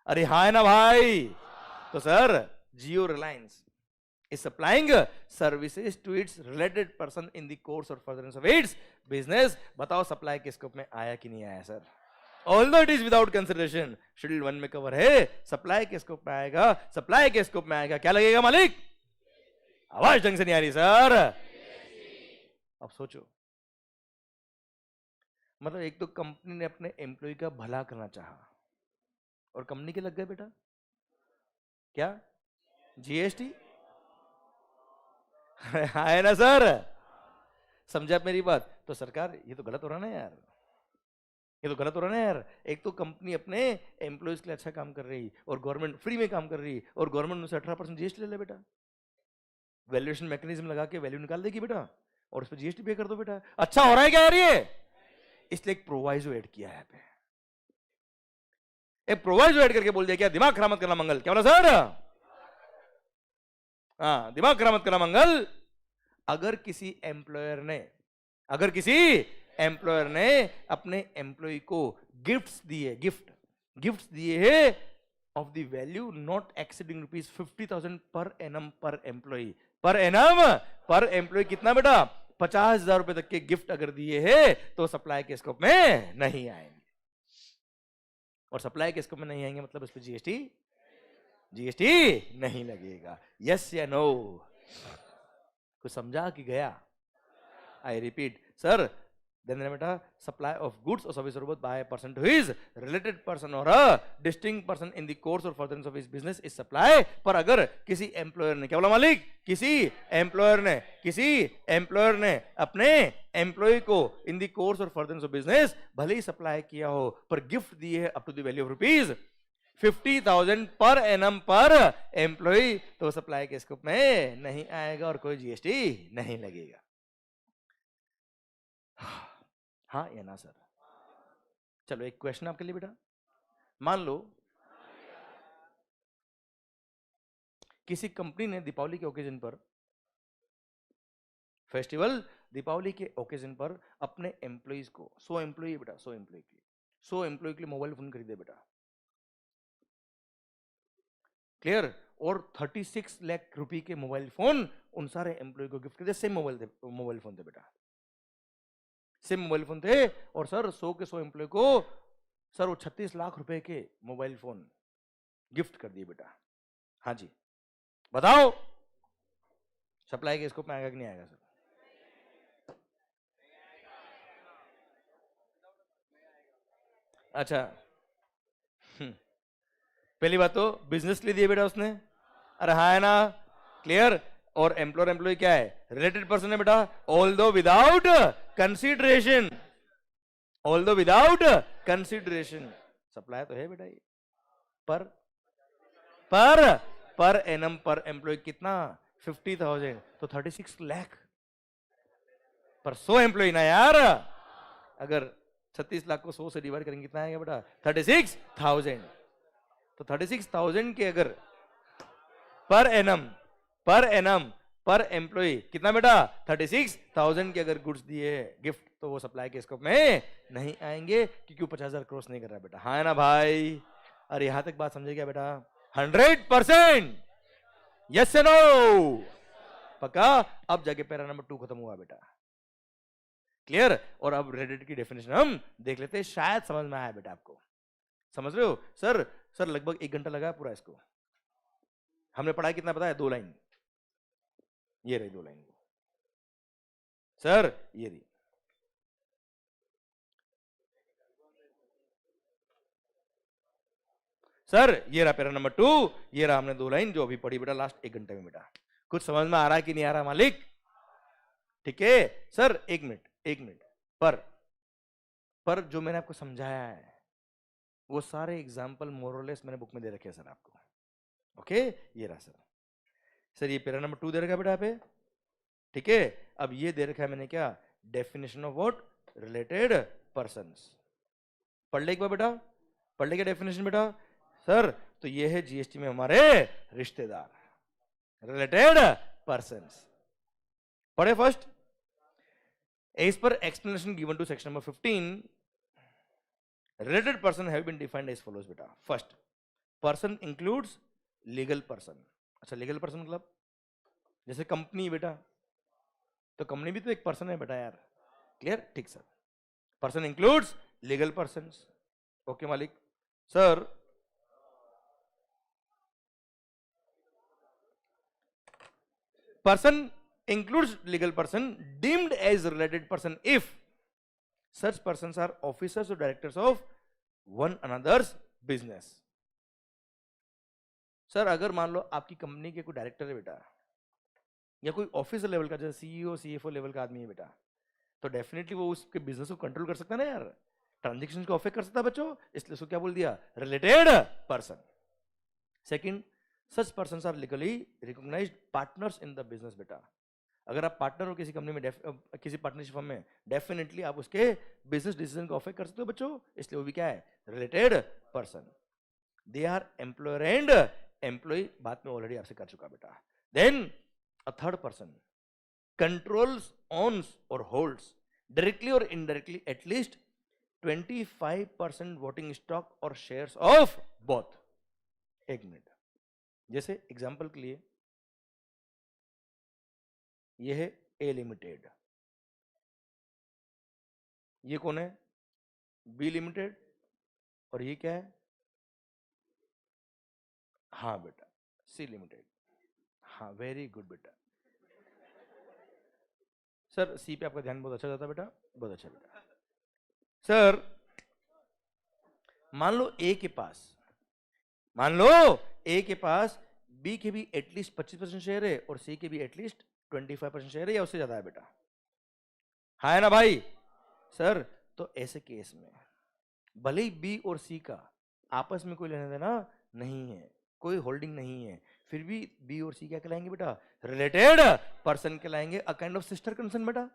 अरे हाँ है ना भाई? तो sir Jio Reliance is supplying services to its related person in the course or furtherance of its business। बताओ सप्लाई के स्कोप में आया कि नहीं आया sir? Although it is without consideration, schedule 1 में कवर है, सप्लाई के स्कोप में आएगा। सप्लाई के स्कोप में आएगा, क्या लगेगा मालिक? आवाज ढंग से नहीं आ रही सर। अब सोचो, मतलब एक तो कंपनी ने अपने एम्प्लॉय का भला करना चाहा और कंपनी के लग गए बेटा क्या, जीएसटी। है ना सर, समझा आप मेरी बात? तो सरकार ये तो गलत हो रहा ना यार, ये तो गलत हो रहा ना यार। एक तो कंपनी अपने एम्प्लॉयज के लिए अच्छा काम कर रही और गवर्नमेंट फ्री में काम कर रही और गवर्नमेंट उनसे 18% जीएसटी ले ले बेटा, वैल्यूएशन मैकेनिज्म लगा के वैल्यू निकाल देगी बेटा और उस पर जीएसटी पे कर दो बेटा। अच्छा हो रहा है क्या यार ये? इसलिए एक प्रोवाइजो ऐड किया है पे, एक प्रोवाइजो ऐड करके बोल दिया क्या, दिमाग खराब मत करना मंगल। क्या बोला सर? हाँ, दिमाग खराब मत करना मंगल। अगर किसी एम्प्लॉयर ने अपने एम्प्लॉय को गिफ्ट्स दिए, गिफ्ट्स दिए है of the value not exceeding ₹50,000 पर एनम पर एम्प्लॉय, पर एनम पर एम्प्लॉय कितना बेटा, 50,000 रुपए तक के गिफ्ट अगर दिए हैं तो सप्लाई के स्कोप में नहीं आएंगे। और सप्लाई के स्कोप में नहीं आएंगे मतलब उस पर जीएसटी नहीं लगेगा। यस या नो? कुछ समझा कि गया? आई रिपीट सर, then बेटा supply of goods or service by a person to his related person or a distinct person in the course or furtherance of his business is supply। पर अगर किसी employer ने, क्या बोला मालिक, किसी employer ने अपने एम्प्लॉय को इन द कोर्स और फर्दरेंस ऑफ बिजनेस भले ही सप्लाई किया हो पर गिफ्ट दिए है up to the value of ₹50,000 पर एनम पर एम्प्लॉय, तो सप्लाई के स्कोप में नहीं आएगा और कोई जीएसटी नहीं लगेगा। हाँ या ना सर? चलो एक क्वेश्चन आपके लिए बेटा, मान लो किसी कंपनी ने दीपावली के ओकेजन पर, फेस्टिवल दीपावली के ओकेजन पर अपने एम्प्लॉइज को 100 एम्प्लॉय बेटा, 100 एम्प्लॉय के लिए मोबाइल फोन खरीदे बेटा, क्लियर, और 36 लाख रुपए के मोबाइल फोन उन सारे एम्प्लॉय को गिफ्ट कर दिया। सेम मोबाइल फोन थे बेटा, सेम मोबाइल फोन थे और सर 100 के 100 एम्प्लॉय को सर वो 36 लाख रुपए के मोबाइल फोन गिफ्ट कर दिए बेटा। हाँ जी, बताओ सप्लाई के स्कोप में आएगा कि नहीं आएगा सर? अच्छा, पहली बात तो बिजनेस के लिए दिए बेटा उसने, अरे हाँ है ना, क्लियर। और एम्प्लॉय क्या है, रिलेटेड पर्सन है बेटा, although without consideration, although without consideration, supply तो है बेटा ये। पर एनम पर एम्प्लॉय कितना, 50,000, तो 36 लाख पर 100 एम्प्लॉय ना यार। अगर 36 लाख को 100 से डिवाइड करेंगे कितना आएगा बेटा, 36,000। तो 36,000 के अगर पर एनम पर एम्प्लॉय कितना बेटा, 36,000 के अगर गुड्स दिए गिफ्ट तो वो सप्लाई के स्कोप में नहीं आएंगे क्योंकि 50,000 क्रॉस नहीं कर रहा बेटा। हाँ है ना भाई? अरे यहां तक बात समझे क्या बेटा? 100%, यस या नो? पक्का? अब जाके पैरा नंबर 2 खत्म हुआ बेटा, क्लियर। और अब रेडिट की डेफिनेशन हम देख लेते हैं, शायद समझ में आया बेटा आपको। समझ रहे हो सर? लगभग 1 घंटा लगा पूरा इसको। हमने पढ़ा कितना पता है? 2 लाइन, ये रही 2 लाइन सर, ये रही। सर ये रहा पैरा नंबर 2, ये रहा हमने 2 लाइन जो अभी पढ़ी बेटा लास्ट 1 घंटे में बेटा। कुछ समझ में आ रहा है कि नहीं आ रहा मालिक? ठीक है सर, 1 मिनट पर जो मैंने आपको समझाया है वो सारे एग्जाम्पल मोरलेस मैंने बुक में दे रखे हैं सर आपको। ओके, ये रहा सर ये पैरा नंबर 2 दे रखा है बेटा पे, ठीक है। अब ये दे रखा है मैंने क्या, definition of what, related persons. पढ़ ले एक बार बेटा, पढ़ ले क्या डेफिनेशन बेटा? सर तो ये है जीएसटी में हमारे रिश्तेदार, रिलेटेड पर्संस। पढ़े first, as per explanation given to section number 15, related person have been defined as follows बेटा। First, person includes legal person. अच्छा, लीगल पर्सन मतलब जैसे कंपनी बेटा, तो कंपनी भी तो एक पर्सन है बेटा यार, क्लियर? ठीक sir, person includes legal person. Okay मालिक। Sir person includes legal person deemed as related person if such persons are officers or directors of one another's business. Sir अगर मान लो आपकी कंपनी के कोई डायरेक्टर है बेटा, या कोई ऑफिसर लेवल का जैसे सीईओ सीएफओ लेवल का आदमी है बेटा, तो डेफिनेटली वो उसके बिजनेस को कंट्रोल कर सकता है ना यार, ट्रांजेक्शन को अफेक्ट कर सकता है बच्चों, इसलिए उसको क्या बोल दिया, related person. Second, such persons are legally recognised partners in the business बेटा. अगर आप पार्टनर हो किसी कंपनी में, किसी पार्टनरशिप फर्म में, डेफिनेटली आप उसके बिजनेस डिसीजन को अफेक्ट कर सकते हो बच्चों, इसलिए वो भी क्या है, related person. They are employer and employee, बात में ऑलरेडी आपसे कर चुका बेटा. Then a third person controls, owns और होल्ड्स डायरेक्टली और इनडायरेक्टली एटलीस्ट 25% वोटिंग स्टॉक और शेयर्स ऑफ बोथ. एक मिनट, जैसे एग्जांपल के लिए ये है ए लिमिटेड, ये कौन है, बी लिमिटेड, और ये क्या है, हाँ बेटा सी लिमिटेड. हाँ वेरी गुड बेटा. सर सी पे आपका ध्यान बहुत अच्छा जाता बेटा, बहुत अच्छा बेटा. सर मान लो ए के पास बी के भी एटलीस्ट 25% शेयर है और सी के भी एटलीस्ट 25% शेयर है या उससे ज्यादा है बेटा, हाँ है ना भाई. सर तो ऐसे केस में भले ही बी और सी का आपस में कोई लेना देना नहीं है, कोई होल्डिंग नहीं है, फिर भी बी और सी क्या कहलाएंगे बेटा, रिलेटेड पर्सन कहलाएंगे, a kind of sister concern बेटा.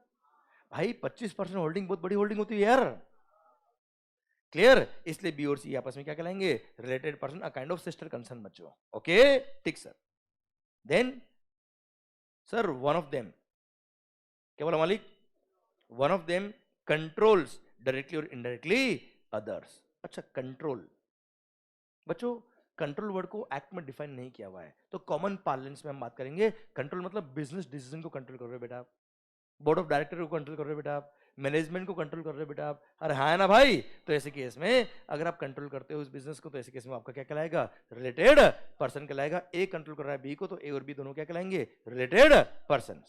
भाई 25% होल्डिंग बहुत बड़ी होल्डिंग होती है यार, क्लियर. इसलिए बी और सी आपस में क्या कहलाएंगे, related person, a kind of sister concern बच्चों. ओके ठीक sir. Then sir one of them, क्या बोला मालिक, one of them controls directly और इनडायरेक्टली अदर्स. अच्छा कंट्रोल बच्चों, कंट्रोल वर्ड को एक्ट में डिफाइन नहीं किया हुआ है, तो कॉमन पार्लेंस में हम बात करेंगे. कंट्रोल मतलब बिजनेस डिसीजन को कंट्रोल कर रहे हो बेटा आप, बोर्ड ऑफ डायरेक्टर को कंट्रोल कर रहे हो बेटा आप, मैनेजमेंट को कंट्रोल कर रहे हो बेटा आप. अरे हाँ है ना भाई. तो ऐसे केस में अगर आप कंट्रोल करते हो उस बिजनेस को, तो ऐसे केस में आपका क्या कहलाएगा, रिलेटेड पर्सन कहलाएगा. ए कंट्रोल कर रहा है बी को, तो ए और बी दोनों क्या कहलाएंगे, related person.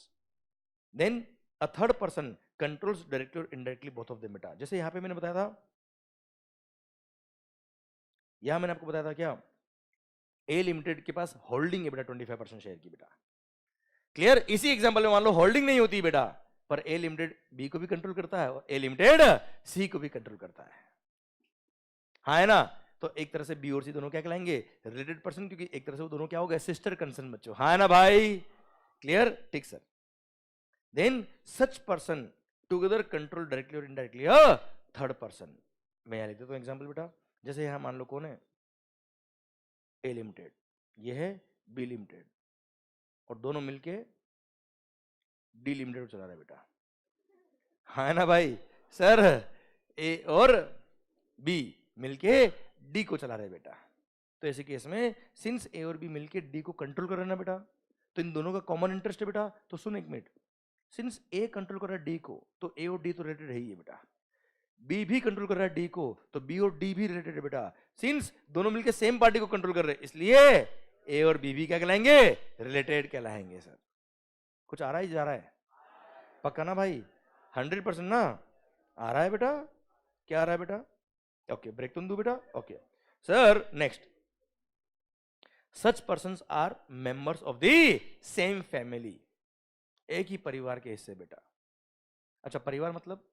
Then a third person controls directly और इनडायरेक्टली बोथ ऑफ देम बेटा. जैसे यहां पे मैंने बताया था, यहां मैंने आपको बताया था क्या, ए लिमिटेड के पास होल्डिंग है बेटा 25% शेयर की बेटा, क्लियर. इसी एग्जांपल में मान लो होल्डिंग नहीं होती बेटा, पर ए लिमिटेड बी को भी कंट्रोल करता है और ए लिमिटेड सी को भी कंट्रोल करता है, हाँ है ना. तो एक तरह से बी और सी दोनों क्या कहलाएंगे, रिलेटेड पर्सन, क्योंकि एक तरह से वो दोनों क्या हो गए, सिस्टर कंसर्न बच्चों, हाँ है ना भाई, क्लियर ठीक sir. Then such person together control directly और इनडायरेक्टली अ थर्ड पर्सन. मैं यहां लिख देता हूं एग्जांपल बेटा. जैसे यहां मान लो कौन है, ए लिमिटेड, ये है बी लिमिटेड, और दोनों मिलके डी लिमिटेड चला रहा है बेटा, हाँ है ना भाई. सर ए और बी मिलके डी को चला रहे बेटा. तो ऐसे केस में सिंस ए और बी मिलके डी को कंट्रोल कर रहे हैं ना बेटा, तो इन दोनों का कॉमन इंटरेस्ट है बेटा. तो सुन एक मिनट, सिंस ए कंट्रोल कर रहा है डी को, तो ए और डी तो रिलेटेड है ही है बेटा. बी भी कंट्रोल कर रहा है डी को, तो बी और डी भी रिलेटेड है बेटा. सिंस दोनों मिलकर सेम पार्टी को कंट्रोल कर रहे हैं, इसलिए ए और बी भी क्या कहलाएंगे, रिलेटेड कहलाएंगे. सर कुछ आ रहा है जा रहा है, पक्का ना भाई, 100% ना, आ रहा है बेटा, क्या आ रहा है बेटा. ओके ब्रेक तुम दो बेटा. Okay sir next, such persons are members of the same family, एक ही परिवार के हिस्से बेटा. अच्छा परिवार मतलब,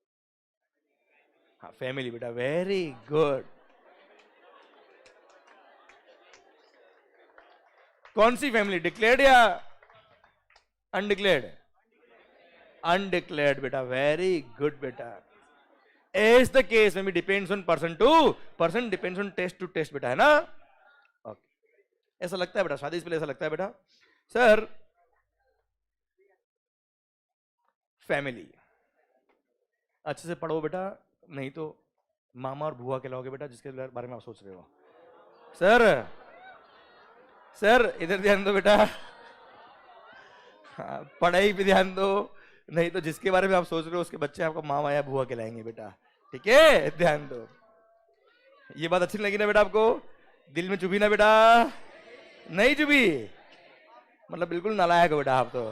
हाँ फैमिली बेटा, वेरी गुड. कौन सी फैमिली, डिक्लेयर्ड या अनडिक्लेयर्ड, अनडिक्लेयर्ड बेटा, वेरी गुड बेटा. एज द केस में भी depends on person to person, depends on taste to taste बेटा, है ना. ओके ऐसा लगता है बेटा, शादी से पहले ऐसा लगता है बेटा. सर फैमिली अच्छे से पढ़ो बेटा, नहीं तो मामा और बुआ कहलाओगे बेटा, जिसके बारे में आप सोच रहे हो. सर सर इधर ध्यान दो बेटा, पढ़ाई पे ध्यान दो, नहीं तो जिसके बारे में आप सोच रहे हो उसके बच्चे आपको मामा या बुआ कहलाएंगे बेटा, ठीक है, ध्यान दो. ये बात अच्छी लगी ना बेटा आपको, दिल में चुभी ना बेटा, नहीं चुभी, मतलब बिल्कुल नालायक हो बेटा आप तो.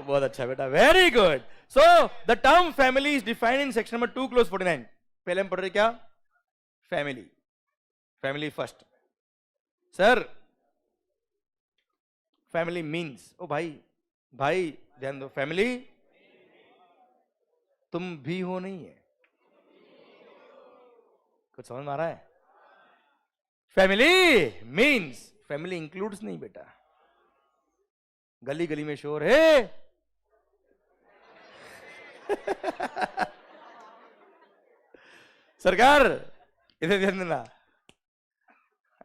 बहुत अच्छा बेटा, very good. So the term family is defined in section number 2 clause 49. पहले हम पढ़ रहे क्या? Family. Family first. Sir family means, ओ भाई भाई ध्यान दो, फैमिली तुम भी हो नहीं है. कुछ समझ में आ रहा है? फैमिली मीन्स, फैमिली इंक्लूड्स नहीं बेटा. गली गली में शोर है. सरकार इधर ध्यान देना.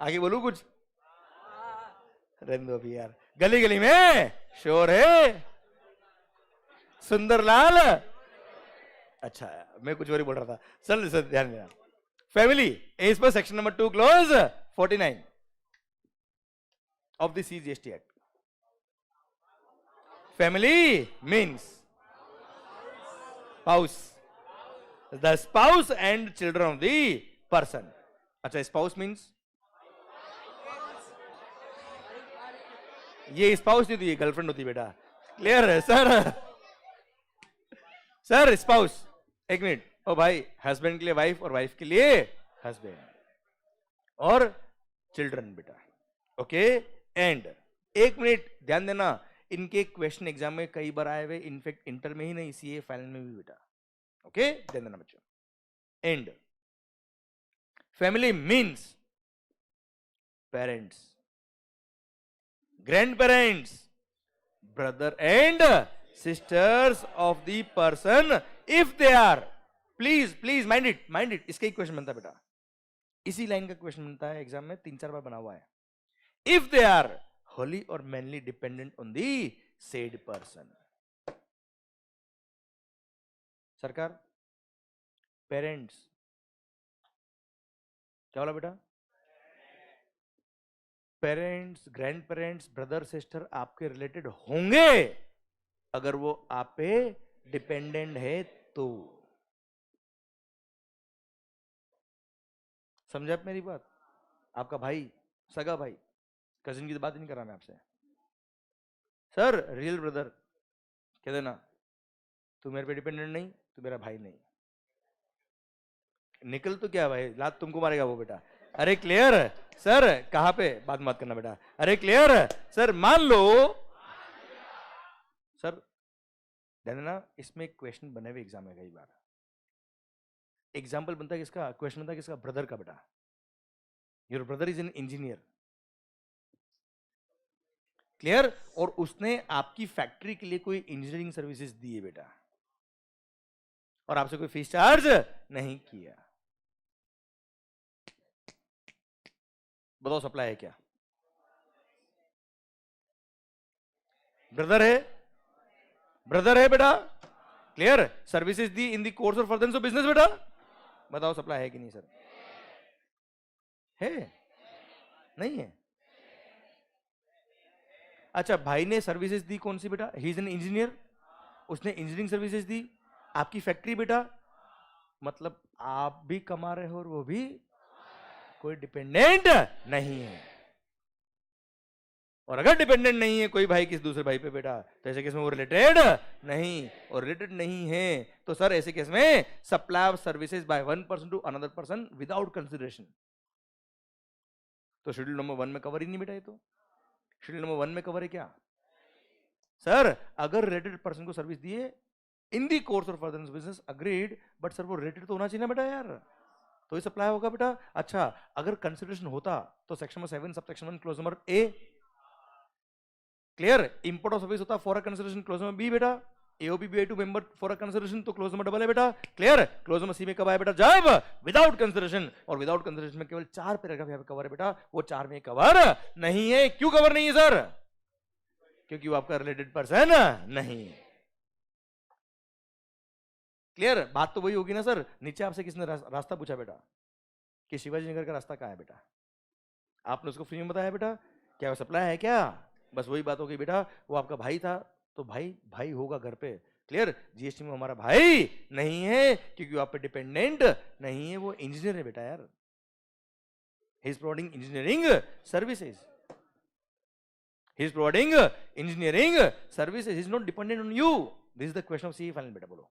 आगे बोलू कुछ? रहने दो अभी यार. गली गली में शोर है. सुंदरलाल. अच्छा मैं कुछ और ही बोल रहा था. चल सर ध्यान देना. Family as per section number 2 clause 49 of the CGST Act. Family means spouse, the spouse and children of the person. अच्छा spouse means, ये spouse नहीं होती, ये गर्लफ्रेंड होती बेटा. क्लियर है सर? सर spouse, एक मिनट. ओ भाई, हस्बैंड के लिए वाइफ और वाइफ के लिए हस्बैंड और चिल्ड्रन बेटा. ओके एंड एक मिनट ध्यान देना, इनके क्वेश्चन एग्जाम में कई बार आए हुए, इनफेक्ट इंटर में ही नहीं, सीए फाइनल में भी बेटा. ओके ध्यान देना बच्चों. And family means parents, grand parents, brother and sisters of the person if they are. Please please mind it, mind it. इसका ही क्वेश्चन बनता है बेटा, इसी लाइन का क्वेश्चन बनता है एग्जाम में, 3-4 बार बना हुआ है. If they are wholly or mainly dependent on the said person. सरकार पेरेंट्स क्या बोला बेटा? Parents, grand parents, brother sister आपके रिलेटेड होंगे अगर वो आप पे डिपेंडेंट है तो. समझे आप मेरी बात? आपका भाई, सगा भाई, कजिन की तो बात नहीं कर रहा मैं आपसे. सर रियल ब्रदर कह देना तू मेरे पे डिपेंडेंट नहीं, तू मेरा भाई नहीं. निकल तो क्या भाई, लात तुमको मारेगा वो बेटा. अरे क्लियर सर? कहां पे बात मत करना बेटा. अरे क्लियर सर? मान लो सर, ध्यान देना, इसमें क्वेश्चन बने हुए एग्जाम में कई बार. एग्जाम्पल बनता है किसका? क्वेश्चन बनता है किसका? ब्रदर का बेटा. Your brother is an engineer. Clear? और उसने आपकी फैक्ट्री के लिए कोई इंजीनियरिंग सर्विसेज दी है बेटा, और आपसे कोई फीस चार्ज नहीं किया. बताओ सप्लाई है क्या? ब्रदर है, ब्रदर है बेटा. Clear? Services the in the course of furtherance of business बेटा. बताओ सप्लाई है कि नहीं सर? है? नहीं है? अच्छा भाई ने सर्विसेज दी कौन सी बेटा? ही इज एन इंजीनियर, उसने इंजीनियरिंग सर्विसेज दी आपकी फैक्ट्री बेटा. मतलब आप भी कमा रहे हो और वो भी, कोई डिपेंडेंट नहीं है. और अगर डिपेंडेंट नहीं है कोई भाई किसी दूसरे भाई पे बेटा, तो ऐसे केस में वो रिलेटेड नहीं, और रिलेटेड नहीं है तो सर ऐसे केस में supply of services by one person to another person without consideration. तो शेड्यूल नंबर 1 में कवर ही नहीं बेटा. ये तो शेड्यूल नंबर 1 में कवर है क्या? सर अगर रिलेटेड पर्सन को सर्विस दिए in the course of furtherance business agreed, but sir वो रिलेटेड तो होना चाहिए ना बेटा यार, तो ही सप्लाई होगा बेटा. अच्छा अगर कंसिडरेशन होता तो section number 7 sub section 1 clause number A. Clear? Import of service होता for a consideration clause number B बेटा. एओबी BI2 member for a consideration तो क्लोज नंबर डबल है बेटा. क्लियर? क्लोज नंबर सी में कब आया बेटा? जब विदाउट कंसिडरेशन, और विदाउट कंसिडरेशन में केवल 4 पैराग्राफ यहां पे कवर है बेटा. वो 4 में कवर नहीं है. क्यों कवर नहीं है सर? क्योंकि वो आपका रिलेटेड पर्सन नहीं है. क्लियर? बात तो वही होगी ना सर. नीचे आपसे किसने रास्ता पूछा बेटा कि शिवाजी नगर का रास्ता कहाँ है बेटा? आपने उसको फ्री में बताया बेटा? क्या वो सप्लाई है क्या? बस वही बात हो गई बेटा. वो आपका भाई था तो भाई भाई होगा घर पे. क्लियर? जीएसटी में हमारा भाई नहीं है क्योंकि आप पे डिपेंडेंट नहीं है. वो इंजीनियर है बेटा यार. He is providing engineering services. He is providing engineering services, he is not dependent on you. This is the question of C final. बेटा बोलो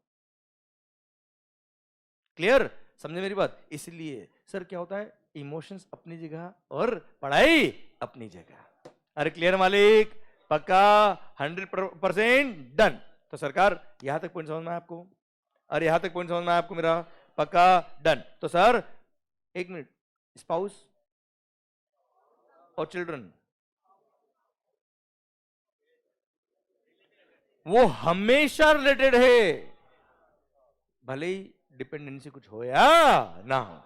क्लियर, समझे मेरी बात? इसलिए सर क्या होता है, इमोशंस अपनी जगह और पढ़ाई अपनी जगह। अरे क्लियर मालिक, पक्का 100% डन। तो सरकार यहां तक पॉइंट समझ में आपको? अरे यहां तक पॉइंट समझ में आपको मेरा? पक्का डन। तो सर एक मिनट, स्पाउस और चिल्ड्रन वो हमेशा रिलेटेड है, भले ही डिपेंडेंसी कुछ हो या ना हो।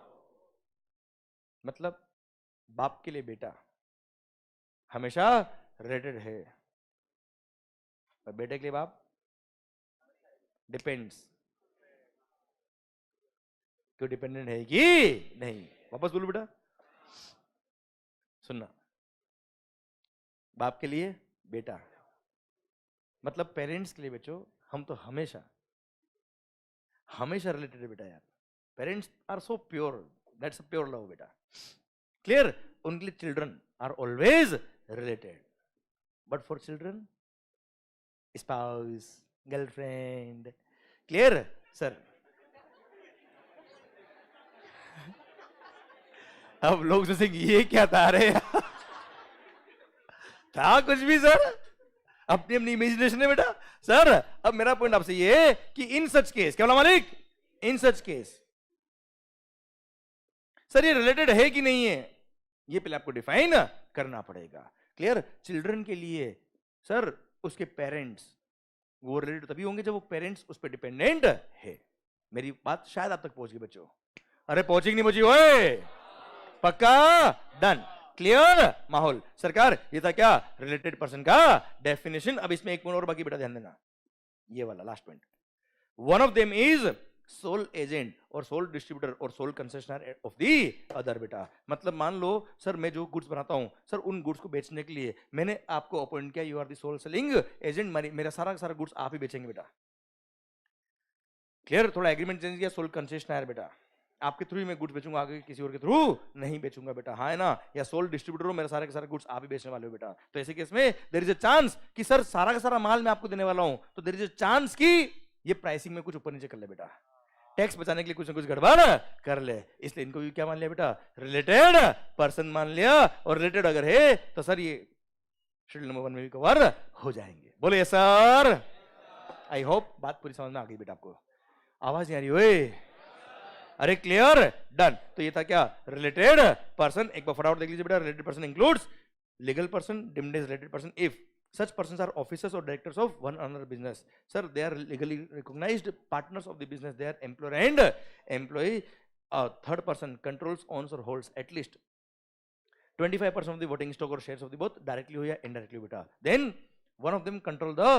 मतलब बाप के लिए बेटा हमेशा रिलेटेड है, और बेटे के लिए बाप डिपेंड्स। क्यों डिपेंडेंट है कि नहीं? वापस बोलो बेटा, सुनना। बाप के लिए बेटा मतलब पेरेंट्स के लिए बच्चों हम तो हमेशा हमेशा रिलेटेड है बेटा यार। Parents are so pure, that's a pure love बेटा। क्लियर? उनके लिए children are always related, but for children spouse, girlfriend. Clear sir? अब लोग सोचेंगे ये क्या था रे था कुछ भी सर, अपनी अपनी इमेजिनेशन है बेटा। सर अब मेरा पॉइंट आपसे ये है कि इन सच केस, क्या बोला मालिक? इन सच केस सर ये रिलेटेड है कि नहीं है, ये पहले आपको डिफाइन करना पड़ेगा। क्लियर? चिल्ड्रन के लिए सर उसके पेरेंट्स वो रिलेटेड तभी होंगे जब वो पेरेंट्स उस पर डिपेंडेंट है। मेरी बात शायद आप तक पहुंच गई बच्चों? अरे पहुंची नहीं पहुंची? ओए पक्का डन। क्लियर माहौल? सरकार ये था क्या रिलेटेड पर्सन का डेफिनेशन। अब इसमें एक पॉइंट और बाकी बेटा ध्यान देना, ये वाला last point. One of them is sole agent और सोल डिस्ट्रीब्यूटर और sole concessionaire of the other बेटा। मतलब मान लो सर मैं जो गुड्स बनाता हूं सर, उन गुड्स को बेचने के लिए मैंने आपको अपॉइंट किया, you are the sole selling agent, मेरा सारा सारा गुड्स आप ही बेचेंगे बेटा। क्लियर? थोड़ा एग्रीमेंट चेंज किया, सोल कंसेशनर बेटा, आपके थ्रू ही मैं गुड्स बेचूंगा, आगे किसी और के थ्रू नहीं बेचूंगा बेटा। हाँ है ना? या सोल डिस्ट्रीब्यूटर हो, मेरे सारे के सारे गुड्स आप ही बेचने वाले हो बेटा। तो ऐसे केस में देयर इज अ चांस कि सर सारा का सारा माल मैं आपको देने वाला हूं, तो देयर इज अ चांस कि ये प्राइसिंग में कुछ ऊपर नीचे कर ले बेटा, टैक्स बचाने के लिए कुछ ना कुछ गड़बड़ कर ले। इसलिए इनको भी क्या मान लिया बेटा? रिलेटेड पर्सन मान लिया। और रिलेटेड अगर है तो सर ये शेड्यूल नंबर 1 में भी कवर हो जाएंगे। बोले सर? आई होप बात पूरी समझ में आ गई बेटा आपको? आवाज नहीं आ रही? ओए अरे क्लियर डन। तो ये था क्या रिलेटेड पर्सन। एक बार फटाफट देख लीजिए बेटा, related person includes legal person, deemed is related person if such persons are officers or directors of one another business. Sir, they are legally recognized partners of the business. They are employer and employee. Third person controls, owns or holds at least 25% of the voting stock or shares of the both directly or indirectly beta. Then one of them control the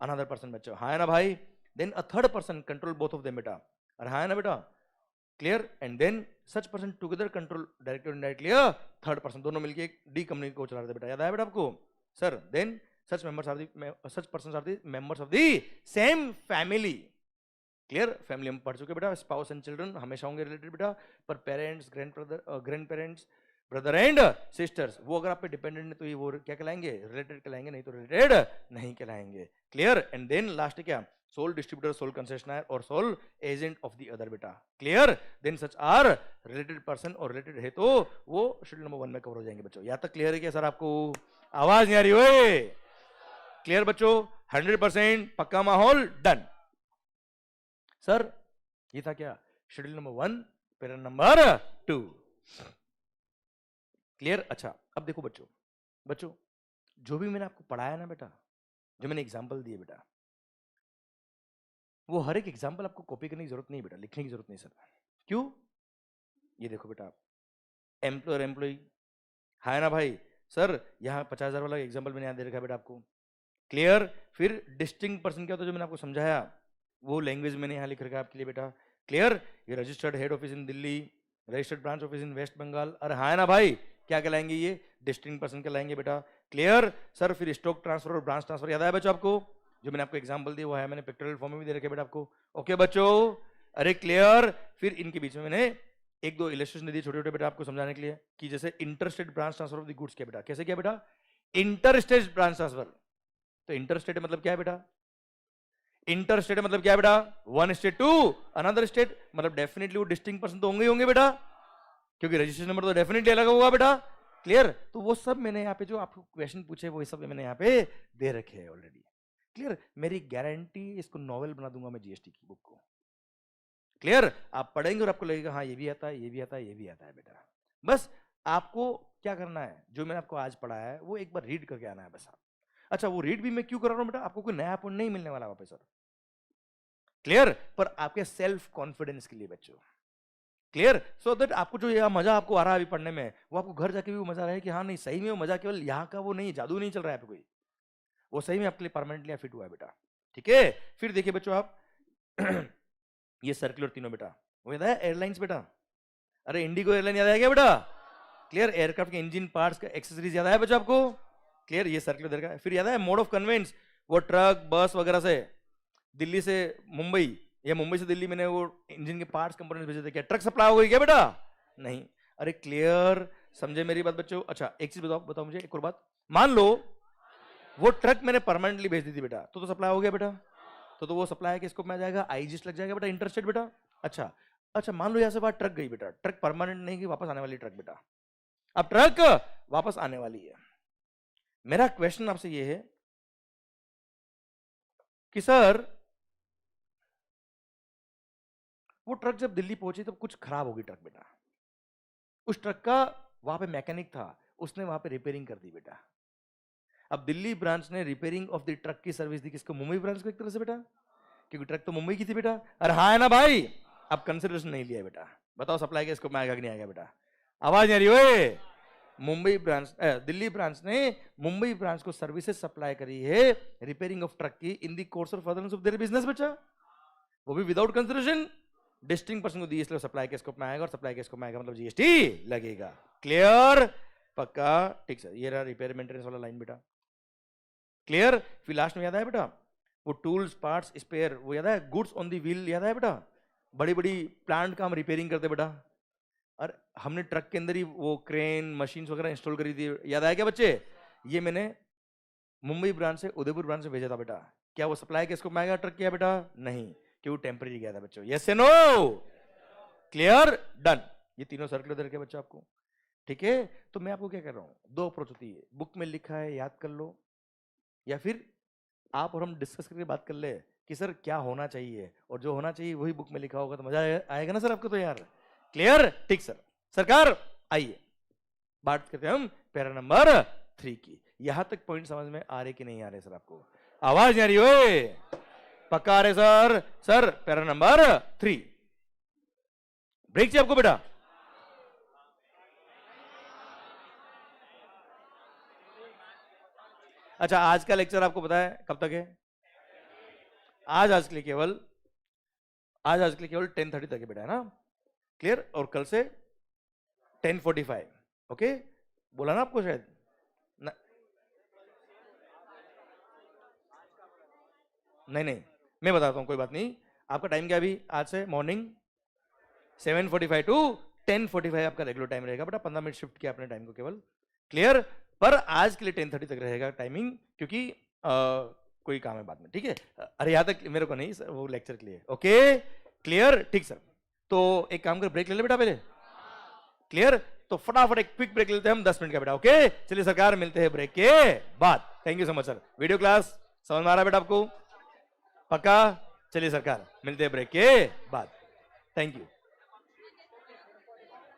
another person बच्चों। हाँ है ना भाई? Then a third person control both of them बेटा। अरे हाँ है ना बेटा? Clear? And then such person together control directly or indirectly a third person, दोनों मिलके एक डी कंपनी को चला रहे थे बेटा। याद आया बेटा आपको? Sir, then such persons are the members of the same family. Clear? Family हम पढ़ चुके बेटा। स्पाउस एंड चिल्ड्रन हमेशा होंगे रिलेटेड बेटा, पर parents, grand parents, brother and sisters वो अगर आप पे डिपेंडेंट है तो ये वो क्या कहलाएंगे? रिलेटेड कहलाएंगे, नहीं तो रिलेटेड नहीं कहलाएंगे। क्लियर? एंड देन लास्ट क्या? सोल डिस्ट्रीब्यूटर, सोल कंसेशनर और sole agent of the other बेटा। Clear? Then such are related person और रिलेटेड है तो वो शेड्यूल नंबर 1 में कवर हो जाएंगे बच्चों। यहां तक क्लियर है क्या सर आपको? आवाज नहीं आ रही? ओए क्लियर बच्चों? 100% पक्का माहौल डन। सर ये था क्या schedule number 1 para number 2। Clear? अच्छा अब देखो बच्चों जो भी मैंने आपको पढ़ाया ना बेटा, जो मैंने एग्जांपल दिए बेटा, वो हर एक एग्जांपल आपको कॉपी करने की जरूरत नहीं बेटा, लिखने की जरूरत नहीं सर। क्यों? ये देखो बेटा, एम्प्लॉयर एम्प्लॉई है ना भाई? सर यहाँ 50,000 वाला एग्जांपल मैंने यहाँ दे रखा है बेटा आपको। क्लियर? फिर डिस्टिंक्ट पर्सन क्या होता है जो मैंने आपको समझाया, वो लैंग्वेज मैंने यहाँ लिख रखा है आपके लिए बेटा। क्लियर? ये registered head office in Delhi, registered branch office in West Bengal. अरे हाँ ना भाई? क्या कहलाएंगे? ये डिस्टिंक्ट पर्सन कहलाएंगे बेटा। क्लियर? सर फिर स्टॉक ट्रांसफर और ब्रांच ट्रांसफर याद आया बच्चों आपको? जो मैंने आपको एग्जांपल दिया वो है, मैंने पिक्टोरियल फॉर्म में भी दे रखे बेटा आपको। ओके बच्चों? अरे क्लियर? फिर इनके बीच में मैंने एक दो इलस्ट्रेशन दिए छोटे छोटे बेटा आपको समझाने के लिए, कि जैसे interstate branch transfer of the goods क्या बेटा, कैसे क्या बेटा? Inter state branch transfer. तो इंटर स्टेट मतलब क्या है बेटा? इंटर स्टेट मतलब क्या है बेटा? One state to another state, मतलब डेफिनेटली वो डिस्टिंक्ट पर्सन तो होंगे ही होंगे बेटा, क्योंकि रजिस्ट्रेशन नंबर तो डेफिनेटली अलग होगा बेटा। क्लियर? तो वो सब मैंने यहाँ पे जो आपको क्वेश्चन पूछे वो सब मैंने यहाँ पे दे रखे हैं ऑलरेडी। क्लियर? मेरी गारंटी इसको नॉवेल बना दूंगा मैं जीएसटी की बुक को। क्लियर? आप पढ़ेंगे और आपको लगेगा हाँ ये भी आता है, ये भी आता है, ये भी आता है बेटा। बस आपको क्या करना है, जो मैंने आपको आज पढ़ाया है वो एक बार रीड करके आना है बस आप। अच्छा, वो रीड भी मैं क्यों कर रहा हूं बेटा? आपको कोई नया पॉइंट नहीं मिलने वाला वापस सर। क्लियर? पर आपके सेल्फ कॉन्फिडेंस के लिए बच्चों। क्लियर? सो दैट आपको जो यह मजा आपको आ रहा है अभी पढ़ने में, वो आपको घर जाके भी वो मजा रहे कि हाँ नहीं सही में वो मजा केवल यहाँ का वो नहीं, जादू नहीं चल रहा है कोई, वो सही में आपके लिए परमानेंटली फिट हुआ है बेटा। ठीक है? फिर देखिए बच्चों आप ये सर्कुलर तीनों बेटा, वो याद है एयरलाइंस बेटा? अरे इंडिगो एयरलाइन याद है क्या बेटा? क्लियर? एयरक्राफ्ट के इंजन पार्ट्स का एक्सेसरीज याद है बच्चों आपको? क्लियर? ये सर्कुलर देर का। फिर याद है मोड ऑफ कन्वेंस, वो ट्रक बस वगैरह से दिल्ली से मुंबई या मुंबई से दिल्ली मैंने वो इंजन के पार्ट्स कंपोनेंट्स भेजे थे, क्या ट्रक सप्लाई हो गई क्या बेटा? नहीं। अरे क्लियर? समझे मेरी बात बच्चों? अच्छा एक चीज बताओ बताओ मुझे एक और बात, मान लो वो ट्रक मैंने परमानेंटली भेज दी थी बेटा, तो सप्लाई हो गया बेटा? तो वो सप्लाई के स्कोप में आ जाएगा, आईजीएस लग जाएगा बेटा, इंटरस्टेट बेटा। अच्छा अच्छा, मान लो यहां से बात ट्रक गई बेटा, ट्रक परमानेंट नहीं गई, वापस आने वाली ट्रक बेटा, अब ट्रक वापस आने वाली है। मेरा क्वेश्चन आपसे ये है कि सर वो ट्रक जब दिल्ली पहुंची तब कुछ खराब हो गई ट्रक बेटा, उस ट्रक का वहां पे मैकेनिक था, उसने वहां पे रिपेयरिंग कर दी बेटा। अब दिल्ली ब्रांच ने रिपेयरिंग ऑफ द ट्रक की सर्विस दी किसको? मुंबई ब्रांच को एक तरह से बेटा, क्योंकि ट्रक तो मुंबई की थी बेटा। अरे हाँ है ना भाई? अब कंसिडरेशन नहीं लिया बेटा, बताओ सप्लाई के स्कोप में आएगा कि नहीं आएगा बेटा? आवाज नहीं आ रही ओए? मुंबई ब्रांच दिल्ली ब्रांच ने मुंबई ब्रांच को सर्विसेज सप्लाई करी है रिपेयरिंग ऑफ ट्रक की इन the course of furtherance of their business बेटा, वो भी विदाउट कंसिडरेशन, डिस्टिंक्ट पर्सन को दी, इसलिए सप्लाई के स्कोप में आएगा, और सप्लाई के स्कोप में आएगा मतलब जीएसटी लगेगा। क्लियर? पक्का? ठीक सर, ये रहा रिपेयर मेंटेनेंस वाला लाइन बेटा। क्लियर? फिर लास्ट में याद है बेटा वो टूल्स पार्ट्स स्पेयर, वो याद है गुड्स ऑन दी व्हील, याद है बेटा? बड़ी बड़ी प्लांट का हम रिपेयरिंग करते बेटा, और हमने ट्रक के अंदर ही वो क्रेन मशीन वगैरह इंस्टॉल करी थी, याद आया क्या बच्चे? ये मैंने मुंबई ब्रांच से उदयपुर ब्रांच से भेजा था बेटा, क्या वो सप्लाई के स्कोप में आएगा ट्रक किया बेटा? नहीं, कि वो टेम्परेरी गया था बच्चों। यस या नो? क्लियर? डन। ये तीनों सर्कुलर दे रखे बच्चों आपको। ठीक है? तो मैं आपको क्या कर रहा हूं, दो अप्रोच होती है, बुक में लिखा है याद कर लो, या फिर आप और हम डिस्कस करके बात कर ले कि सर क्या होना चाहिए, और जो होना चाहिए वही बुक में लिखा होगा तो मजा आएगा ना सर आपको तो यार। क्लियर? ठीक सर। सरकार आइए बात करते हैं हम पैरा नंबर 3 की। यहां तक पॉइंट समझ में आ रहे कि नहीं आ रहे सर आपको? आवाज नहीं आ रही ओए? पक्का आ रहे sir? Sir para number 3 break चाहिए आपको बेटा? अच्छा आज का लेक्चर आपको पता है कब तक है? आज के लिए केवल 10:30 तक है बेटा, है ना? क्लियर? और कल से 10:45। ओके, बोला ना आपको शायद न... नहीं मैं बताता हूं, कोई बात नहीं। आपका टाइम क्या अभी आज से मॉर्निंग 7:45 टू 10:45 आपका रेगुलर टाइम रहेगा बेटा, 15 मिनट शिफ्ट किया अपने टाइम को केवल। क्लियर? पर आज के लिए 10:30 तक रहेगा टाइमिंग, क्योंकि कोई काम है बाद में। ठीक है? अरे यहाँ तक मेरे को नहीं सर, वो लेक्चर के लिए। Okay clear? ठीक सर। तो एक काम कर, ब्रेक ले ले बेटा पहले। क्लियर? तो फटाफट एक क्विक ब्रेक लेते हैं हम 10 मिनट का बेटा। ओके चलिए सरकार, मिलते हैं ब्रेक के बाद। Thank you so much sir. Video class समझ में आ रहा है बेटा आपको? पक्का? चलिए सरकार, मिलते हैं ब्रेक के बाद। Thank you.